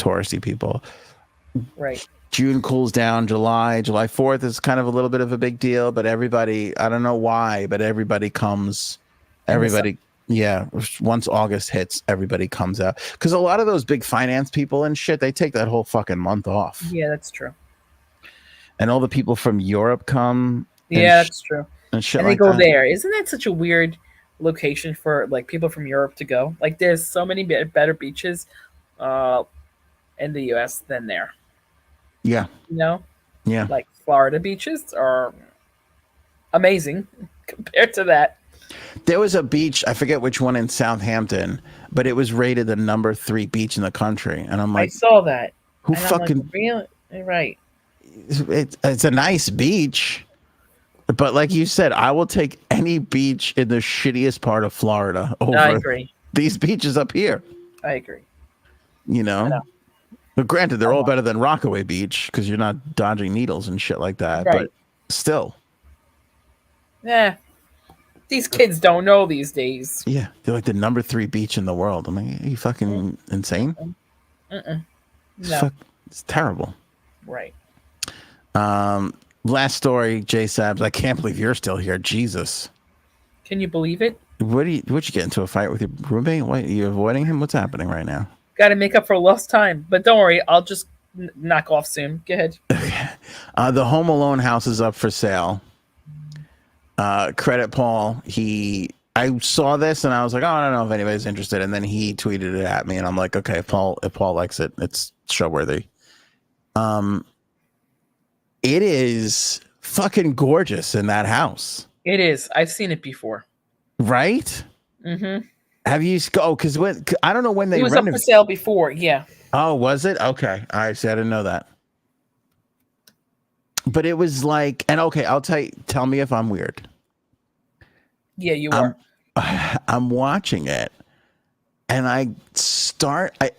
touristy people. Right. June cools down. July 4th is kind of a little bit of a big deal, but everybody, I don't know why, but everybody comes. Once August hits, everybody comes out, because a lot of those big finance people and shit, they take that whole fucking month off. Yeah, that's true. And all the people from Europe come. Yeah, that's true. And shit, and they go there. Isn't that such a weird location for like people from Europe to go? Like, there's so many better beaches in the U.S. than there. Yeah. Yeah. Like Florida beaches are amazing compared to that. There was a beach, I forget which one, in Southampton, but it was rated the number 3 beach in the country. And I'm like, I saw that. Who and fucking like, really? Right. It's a nice beach. But like you said, I will take any beach in the shittiest part of Florida over these beaches up here. I agree. But granted, they're all better than Rockaway Beach because you're not dodging needles and shit like that. Right. But still. Yeah. These kids don't know these days. Yeah. They're like the number 3 beach in the world. I'm like, are you fucking insane? No. It's terrible. Right. Last story, J Sabs. I can't believe you're still here. Jesus. Can you believe it? What'd you get into a fight with your roommate? What, are you avoiding him? What's happening right now? Got to make up for lost time. But don't worry, I'll just knock off soon. Go ahead. The Home Alone house is up for sale. Credit Paul. I saw this and I was like, oh, I don't know if anybody's interested. And then he tweeted it at me, and I'm like, okay, if Paul likes it, it's show worthy. It is fucking gorgeous in that house. It is. I've seen it before. Right? Mm-hmm. Have you? Oh, because I don't know when they it was up for sale before. Yeah. Oh, was it? Okay. All right. See, I didn't know that. But it was like, and okay, I'll tell me if I'm weird. Yeah, you are. I'm watching it, and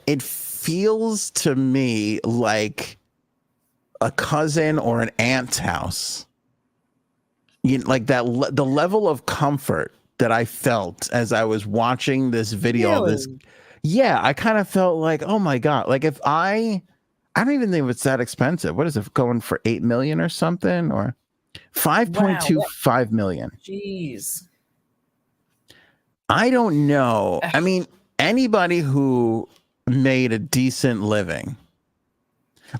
it feels to me like a cousin or an aunt's house. Like that, the level of comfort that I felt as I was watching this video of this. Yeah, I kind of felt like, oh my God, like if I don't even think it's that expensive. What is it going for, 8 million or something, or 5.25 million? Jeez. I don't know. I mean, anybody who made a decent living,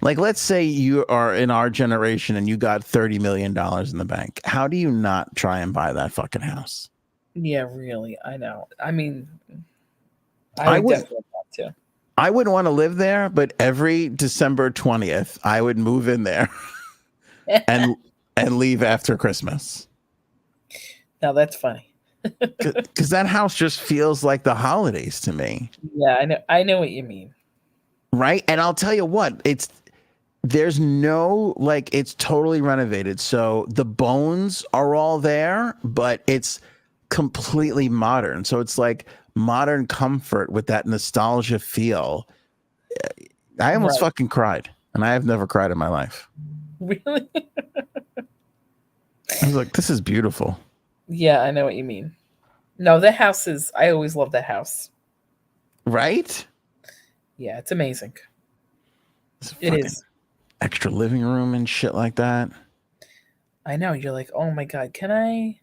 like let's say you are in our generation and you got $30 million in the bank. How do you not try and buy that fucking house? Yeah, really. I know. I mean, I would definitely want to. I wouldn't want to live there, but every December 20th, I would move in there and leave after Christmas. Now that's funny. Because that house just feels like the holidays to me. Yeah, I know what you mean. Right? And I'll tell you what, there's no, like, it's totally renovated. So the bones are all there, but it's completely modern. So it's like modern comfort with that nostalgia feel. I almost fucking cried, and I have never cried in my life. Really? I was like, this is beautiful. Yeah, I know what you mean. No, the house is, I always love the house. Right? Yeah, it's amazing. It is. Extra living room and shit like that. I know. You're like, oh my God, can I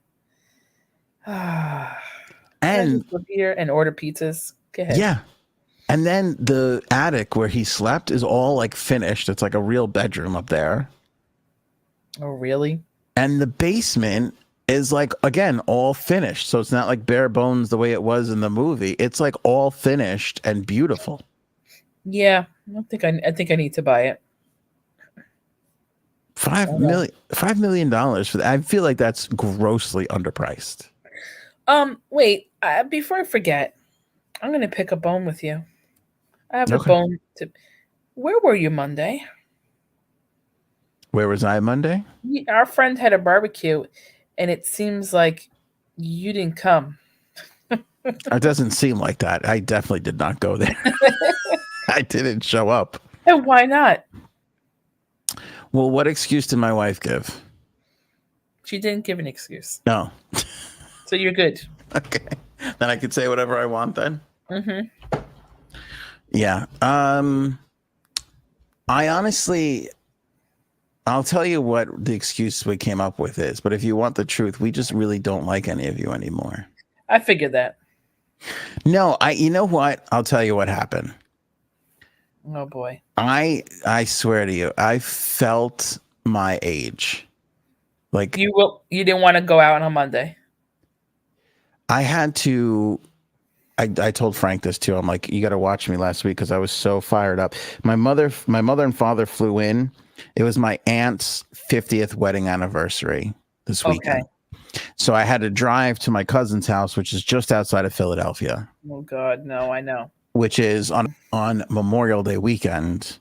and go here and order pizzas? Go ahead. Yeah. And then the attic where he slept is all like finished. It's like a real bedroom up there. Oh, really? And the basement is like, again, all finished. So it's not like bare bones the way it was in the movie. It's like all finished and beautiful. Yeah, I think I need to buy it. $5 million for that. I feel like that's grossly underpriced. Wait, before I forget, I'm gonna pick a bone with you. I have a bone to. Where were you Monday? Where was I Monday? Our friend had a barbecue, and it seems like you didn't come. It doesn't seem like that. I definitely did not go there. I didn't show up. And why not? Well, what excuse did my wife give? She didn't give an excuse. No. So you're good. Okay. Then I could say whatever I want then? Mm-hmm. Yeah. I honestly, I'll tell you what the excuse we came up with is, but if you want the truth, we just really don't like any of you anymore. I figured that. No, you know what? I'll tell you what happened. Oh boy. I swear to you, I felt my age. Like you didn't want to go out on Monday. I had to. I told Frank this too. I'm like, you got to watch me last week because I was so fired up. My mother and father flew in. It was my aunt's 50th wedding anniversary this weekend. Okay. So I had to drive to my cousin's house, which is just outside of Philadelphia. Oh God, no, I know. Which is on Memorial Day weekend.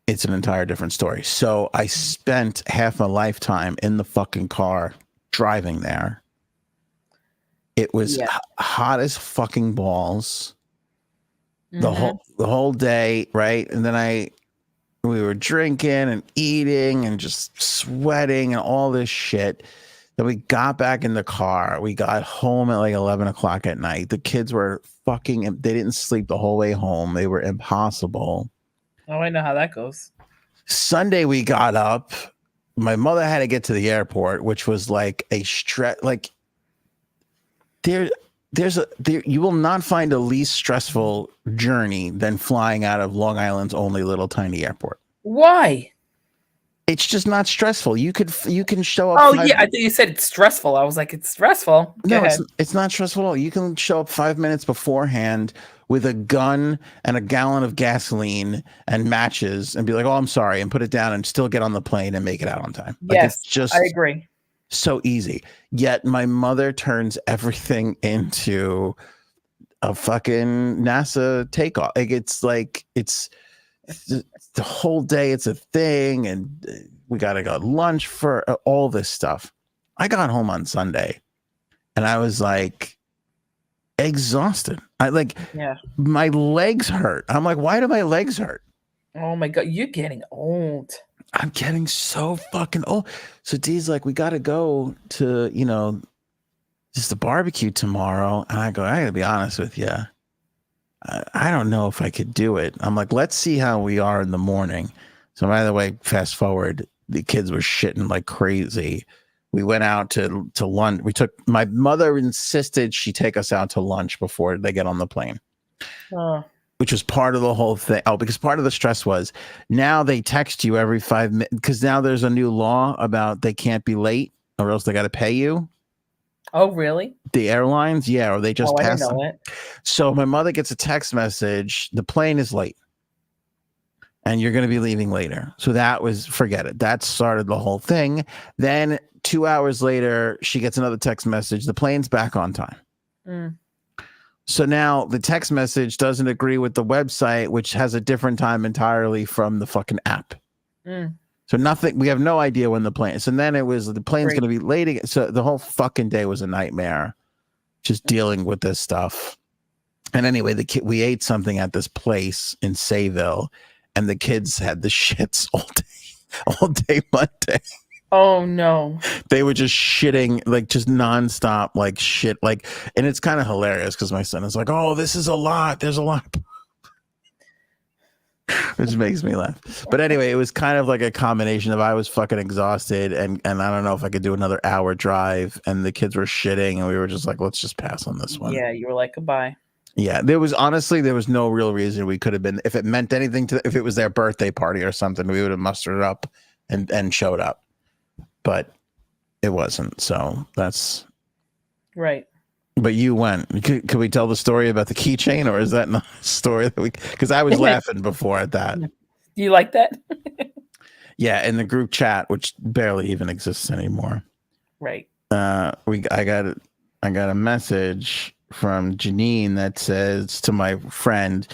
It's an entire different story. So I spent half my lifetime in the fucking car driving there. It was hot as fucking balls. The whole day, right? And then we were drinking and eating and just sweating and all this shit. Then we got back in the car. We got home at like 11 o'clock at night. The kids were they didn't sleep the whole way home. They were impossible. Oh, I know how that goes. Sunday we got up my mother had to get to the airport, which was like a stress. Like there you will not find a least stressful journey than flying out of Long Island's only little tiny airport. Why? It's just not stressful. You can show up. Oh yeah, I think you said it's stressful. I was like, it's stressful. Go ahead. It's not stressful at all. You can show up 5 minutes beforehand with a gun and a gallon of gasoline and matches and be like, "Oh, I'm sorry," and put it down and still get on the plane and make it out on time. Like, Yes, it's just I agree. so easy. Yet my mother turns everything into a fucking NASA takeoff. Like it's the whole day. It's a thing, and we got to go lunch for all this stuff. I got home on Sunday, and I was like exhausted. My legs hurt. I'm like, why do my legs hurt? Oh my God, you're getting old. I'm getting so fucking old. So Dee's like, we got to go to, just the barbecue tomorrow. And I go, I got to be honest with you. I don't know if I could do it. I'm like, let's see how we are in the morning. So by the way, fast forward, the kids were shitting like crazy. We went out to lunch. My mother insisted she take us out to lunch before they get on the plane. Which was part of the whole thing. Oh, because part of the stress was now they text you every 5 minutes because now there's a new law about they can't be late or else they got to pay you. Oh, really? The airlines? Yeah. Or they just pass I didn't them. know it. So my mother gets a text message. The plane is late and you're going to be leaving later. So forget it. That started the whole thing. Then 2 hours later, she gets another text message. The plane's back on time. So now the text message doesn't agree with the website, which has a different time entirely from the fucking app. So nothing, we have no idea when the plane. So then it was the plane's going to be late again. So the whole fucking day was a nightmare, just dealing with this stuff. And anyway, we ate something at this place in Sayville, and the kids had the shits all day Monday. Oh no. They were just shitting, like just nonstop, like shit. Like, and it's kind of hilarious because my son is like, "Oh, this is a lot. There's a lot." Which makes me laugh. But anyway, it was kind of like a combination of I was fucking exhausted and I don't know if I could do another hour drive, and the kids were shitting, and we were just like, let's just pass on this one. Yeah, you were like, goodbye. Yeah, there was no real reason we could have been. If it meant anything if it was their birthday party or something, we would have mustered up and showed up. But it wasn't. So that's right. But you went. Could we tell the story about the keychain, or is that not a story that because I was laughing before at that. Do you like that? Yeah, in the group chat, which barely even exists anymore. Right. I got a message from Janine that says to my friend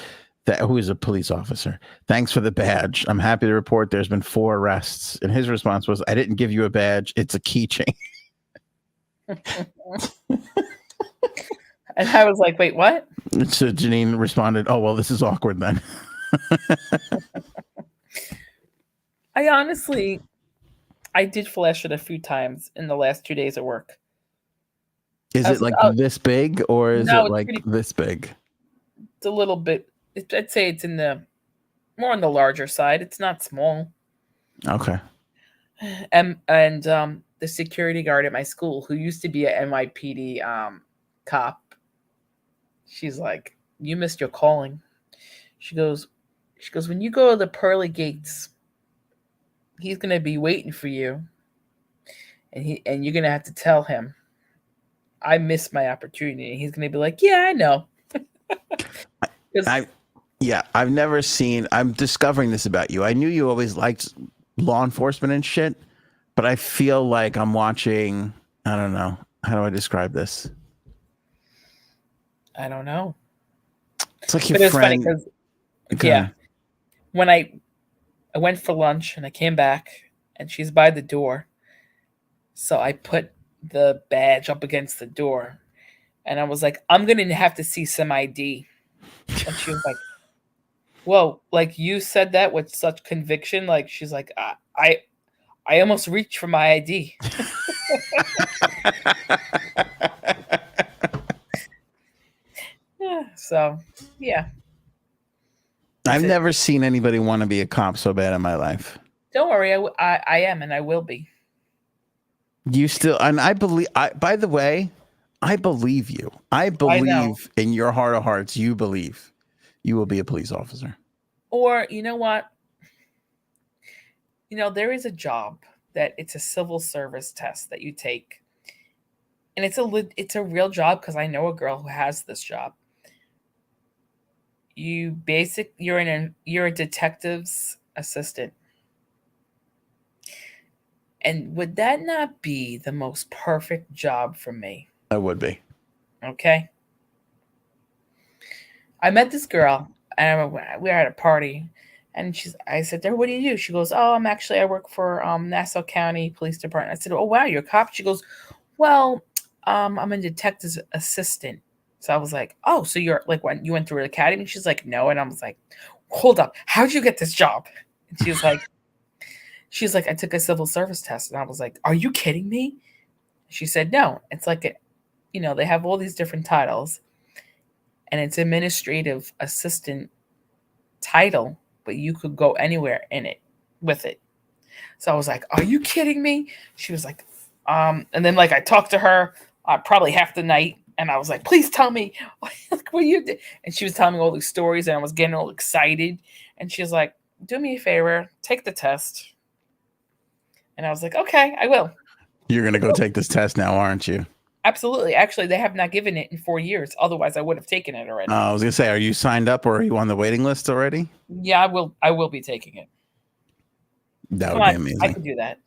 who is a police officer, "Thanks for the badge. I'm happy to report there's been 4 arrests." And his response was, "I didn't give you a badge. It's a keychain." And I was like, wait, what? So Janine responded, "Oh, well, this is awkward then." I did flash it a few times in the last 2 days of work. Is it like this big, or is it like this big? It's a little bit. I'd say it's more on the larger side. It's not small. Okay. And the security guard at my school, who used to be a NYPD cop, she's like, "You missed your calling." She goes, "When you go to the pearly gates, he's gonna be waiting for you, and you're gonna have to tell him I missed my opportunity." And he's gonna be like, "Yeah, I know." I've never seen. I'm discovering this about you. I knew you always liked law enforcement and shit, but I feel like I'm watching. I don't know. How do I describe this? I don't know. It's like your friend. Funny because, when I went for lunch and I came back and she's by the door, so I put the badge up against the door, and I was like, "I'm gonna have to see some ID." And she was like, "Whoa, like you said that with such conviction." Like she's like, I almost reached for my ID." Yeah, so yeah. I've never seen anybody want to be a cop so bad in my life. Don't worry, I am, and I will be. You still, and I believe. By the way, I believe you. I believe in your heart of hearts. You believe you will be a police officer. Or you know what? There is a job that it's a civil service test that you take, and it's a real job because I know a girl who has this job. You're a detective's assistant. And would that not be the most perfect job for me? That would be. Okay. I met this girl and we were at a party, and I said to her, "What do you do?" She goes, "Oh, I work for Nassau County Police Department." I said, "Oh, wow, you're a cop?" She goes, "Well, I'm a detective's assistant." So I was like, "Oh, so you're like when you went through an academy?" She's like, "No." And I was like, "Hold up, how'd you get this job?" And she's like, "I took a civil service test." And I was like, "Are you kidding me?" She said, "No." It's like, they have all these different titles, and it's administrative assistant title, but you could go anywhere in it with it. So I was like, "Are you kidding me?" She was like, and then I talked to her probably half the night. And I was like, "Please tell me what you did." And she was telling me all these stories, and I was getting all excited. And she was like, "Do me a favor, take the test." And I was like, "Okay, I will." You're going to go take this test now, aren't you? Absolutely. Actually, they have not given it in 4 years. Otherwise, I would have taken it already. I was going to say, are you signed up or are you on the waiting list already? Yeah, I will be taking it. That would be amazing. I can do that.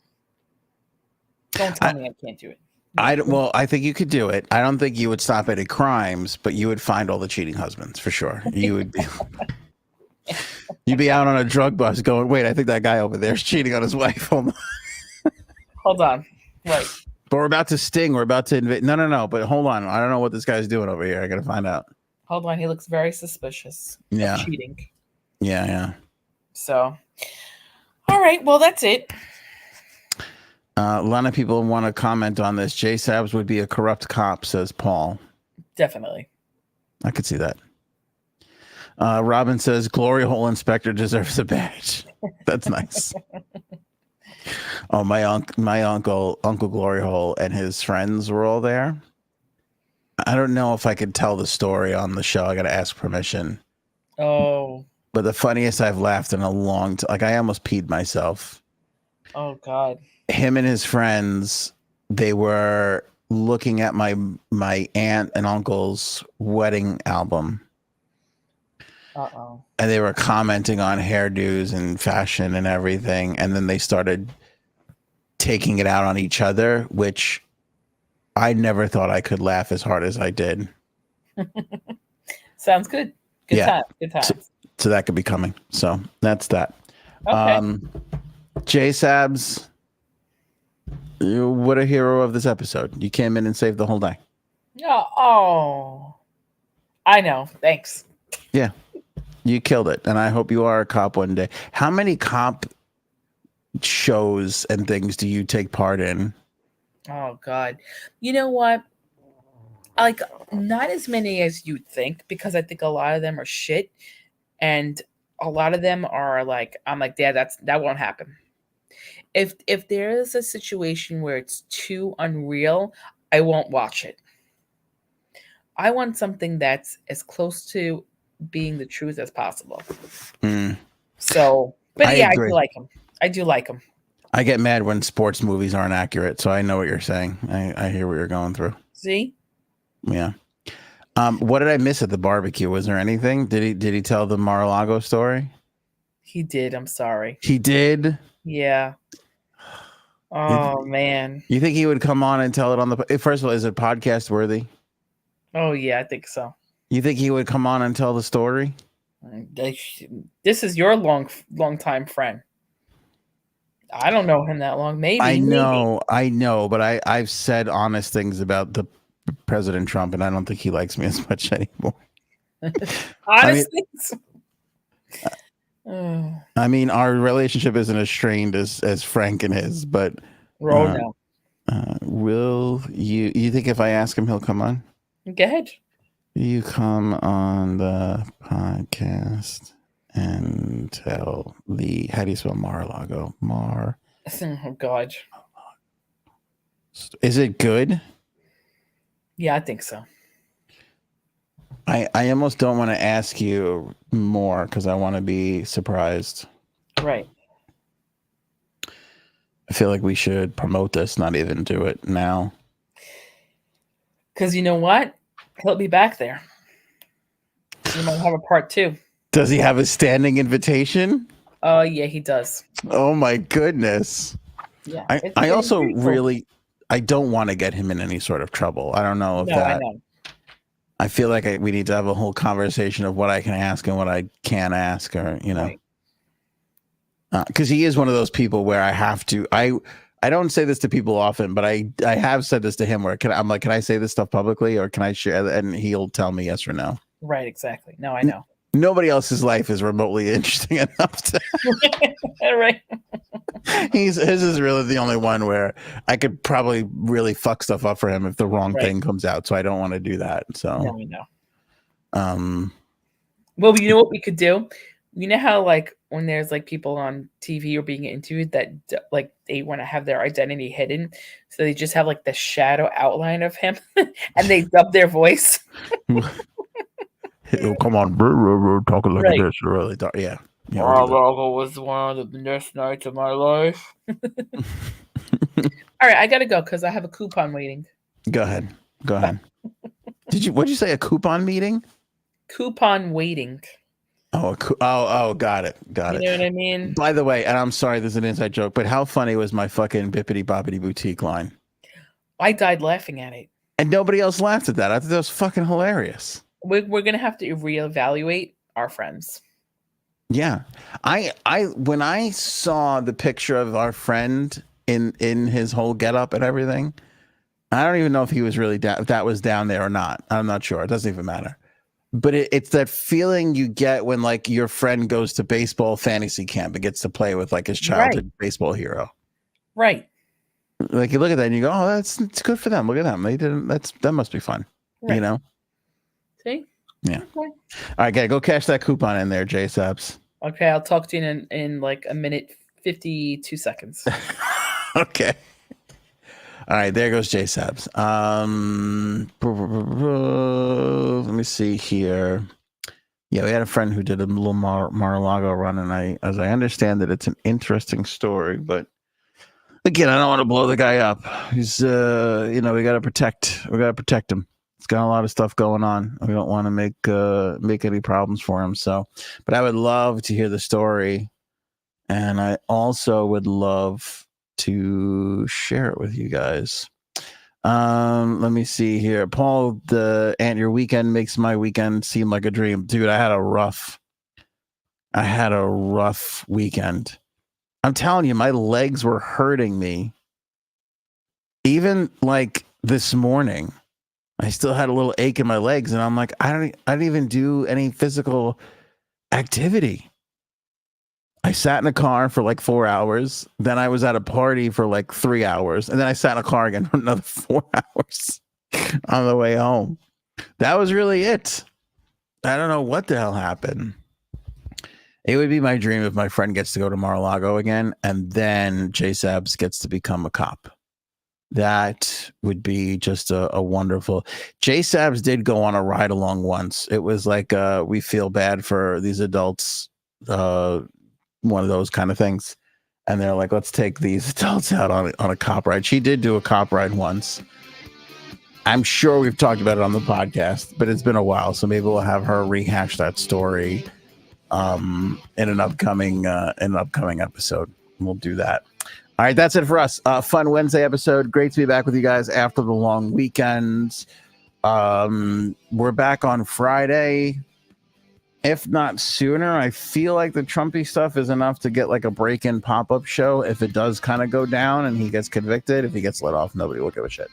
Don't tell me I can't do it. I think you could do it. I don't think you would stop any crimes, but you would find all the cheating husbands for sure. You would be. You'd be out on a drug bus going, "Wait, I think that guy over there is cheating on his wife." Hold on. Right. But we're about to sting. We're about to invade. No. But hold on. I don't know what this guy's doing over here. I got to find out. Hold on. He looks very suspicious. Yeah. Of cheating. Yeah. So, all right. Well, that's it. A lot of people want to comment on this. J Sabs would be a corrupt cop, says Paul. Definitely. I could see that. Robin says Glory Hole Inspector deserves a badge. That's nice. Oh, my uncle Glory Hole and his friends were all there. I don't know if I could tell the story on the show. I got to ask permission. Oh. But the funniest I've laughed in a long time. I almost peed myself. Oh God. Him and his friends, they were looking at my aunt and uncle's wedding album. Uh-oh. And they were commenting on hairdos and fashion and everything. And then they started taking it out on each other, which I never thought I could laugh as hard as I did. Sounds good. Good times. So that could be coming. So that's that. Okay. J Sabs, what a hero of this episode. You came in and saved the whole day. Oh. I know. Thanks. Yeah. You killed it. And I hope you are a cop one day. How many cop shows and things do you take part in? Oh God. You know what? Not as many as you'd think, because I think a lot of them are shit. And a lot of them are I'm like, "Dad, that won't happen." If there is a situation where it's too unreal, I won't watch it. I want something that's as close to being the truth as possible. So, but I do like them. I do like them. I get mad when sports movies aren't accurate, so I know what you're saying. I hear what you're going through. See? Yeah. What did I miss at the barbecue? Was there anything? Did he tell the Mar-a-Lago story? He did. I'm sorry. He did? Yeah. Oh, man. You think he would come on and tell it on the... First of all, is it podcast worthy? Oh, yeah, I think so. You think he would come on and tell the story? This is your long time friend. I don't know him that long. Maybe. I know, but I've said honest things about the President Trump, and I don't think he likes me as much anymore. Honest things? I mean, our relationship isn't as strained as Frank and his, but no. Will you think if I ask him, he'll come on? Go ahead. You come on the podcast and tell the, how do you spell Mar-a-Lago? Oh God. Is it good? Yeah, I think so. I almost don't want to ask you more because I want to be surprised. Right. I feel like we should promote this, not even do it now. Because you know what? He'll be back there. You might have a part 2. Does he have a standing invitation? Oh, yeah, he does. Oh my goodness. Yeah. I also beautiful. really, I don't want to get him in any sort of trouble. I don't know if No, I know. I feel like we need to have a whole conversation of what I can ask and what I can't ask, or, you know, because he is one of those people where I have to, I don't say this to people often, but I have said this to him where I'm like, can I say this stuff publicly or can I share? And he'll tell me yes or no. Right. Exactly. No, I know. Nobody else's life is remotely interesting enough to. Right. His is really the only one where I could probably really fuck stuff up for him if the wrong thing comes out. So I don't want to do that. So no, we know. Well, you know what we could do? You know how like when there's like people on TV or being interviewed that like they want to have their identity hidden, so they just have like the shadow outline of him, and they dub their voice. Come on, talking like this, really dark. Yeah. Mar-a-Lago was one of the best nights of my life. All right, I gotta go because I have a coupon waiting. Go ahead. What'd you say? A coupon meeting? Coupon waiting. Oh, got it. You know what I mean? By the way, and I'm sorry, there's an inside joke, but how funny was my fucking Bippity Boppity Boutique line? I died laughing at it. And nobody else laughed at that. I thought that was fucking hilarious. We're gonna have to reevaluate our friends. Yeah, I when I saw the picture of our friend in his whole getup and everything, I don't even know if he was really down, if that was down there or not. I'm not sure. It doesn't even matter. But it's that feeling you get when like your friend goes to baseball fantasy camp and gets to play with like his childhood baseball hero. Right. Like you look at that and you go, oh, it's good for them. Look at them. They didn't. that must be fun. Right. You know. See? Yeah. Okay. All right, go cash that coupon in there, J Sabs. Okay, I'll talk to you in like a minute 52 seconds. Okay. All right, there goes J Sabs. Let me see here. Yeah, we had a friend who did a little Mar-a-Lago run, and as I understand that it's an interesting story, but again, I don't want to blow the guy up. He's we gotta protect him. He's got a lot of stuff going on. We don't want to make any problems for him. So, but I would love to hear the story, and I also would love to share it with you guys. Let me see here. Paul, your weekend makes my weekend seem like a dream. Dude, I had a rough weekend. I'm telling you, my legs were hurting me. Even like this morning, I still had a little ache in my legs, and I'm like, I didn't even do any physical activity. I sat in a car for like 4 hours. Then I was at a party for like 3 hours. And then I sat in a car again for another 4 hours on the way home. That was really it. I don't know what the hell happened. It would be my dream if my friend gets to go to Mar-a-Lago again and then J-Sabs gets to become a cop. That would be just a wonderful. J-Sabs did go on a ride along once. It was like we feel bad for these adults. One of those kind of things, and they're like, let's take these adults out on a cop ride. She did do a cop ride once. I'm sure we've talked about it on the podcast, but it's been a while, so maybe we'll have her rehash that story in an upcoming episode. We'll do that. All right, that's it for us. Fun Wednesday episode. Great to be back with you guys after the long weekend. We're back on Friday. If not sooner. I feel like the Trumpy stuff is enough to get like a break-in pop-up show if it does kind of go down and he gets convicted. If he gets let off, nobody will give a shit.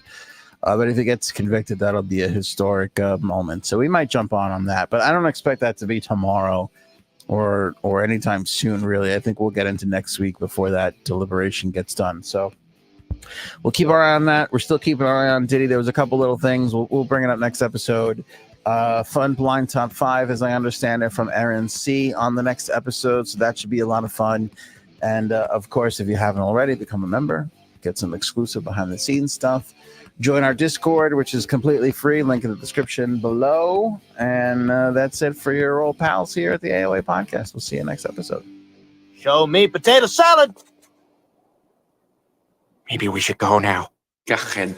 But if he gets convicted, that'll be a historic moment. So we might jump on that. But I don't expect that to be tomorrow or anytime soon, really. I think we'll get into next week before that deliberation gets done. So we'll keep our eye on that. We're still keeping our eye on Diddy. There was a couple little things. We'll bring it up next episode. Fun blind top 5, as I understand it, from Aaron C on the next episode. So that should be a lot of fun. And of course, if you haven't already, become a member, get some exclusive behind the scenes stuff. Join our Discord, which is completely free. Link in the description below. And that's it for your old pals here at the AOA podcast. We'll see you next episode. Show me potato salad. Maybe we should go now. Go ahead.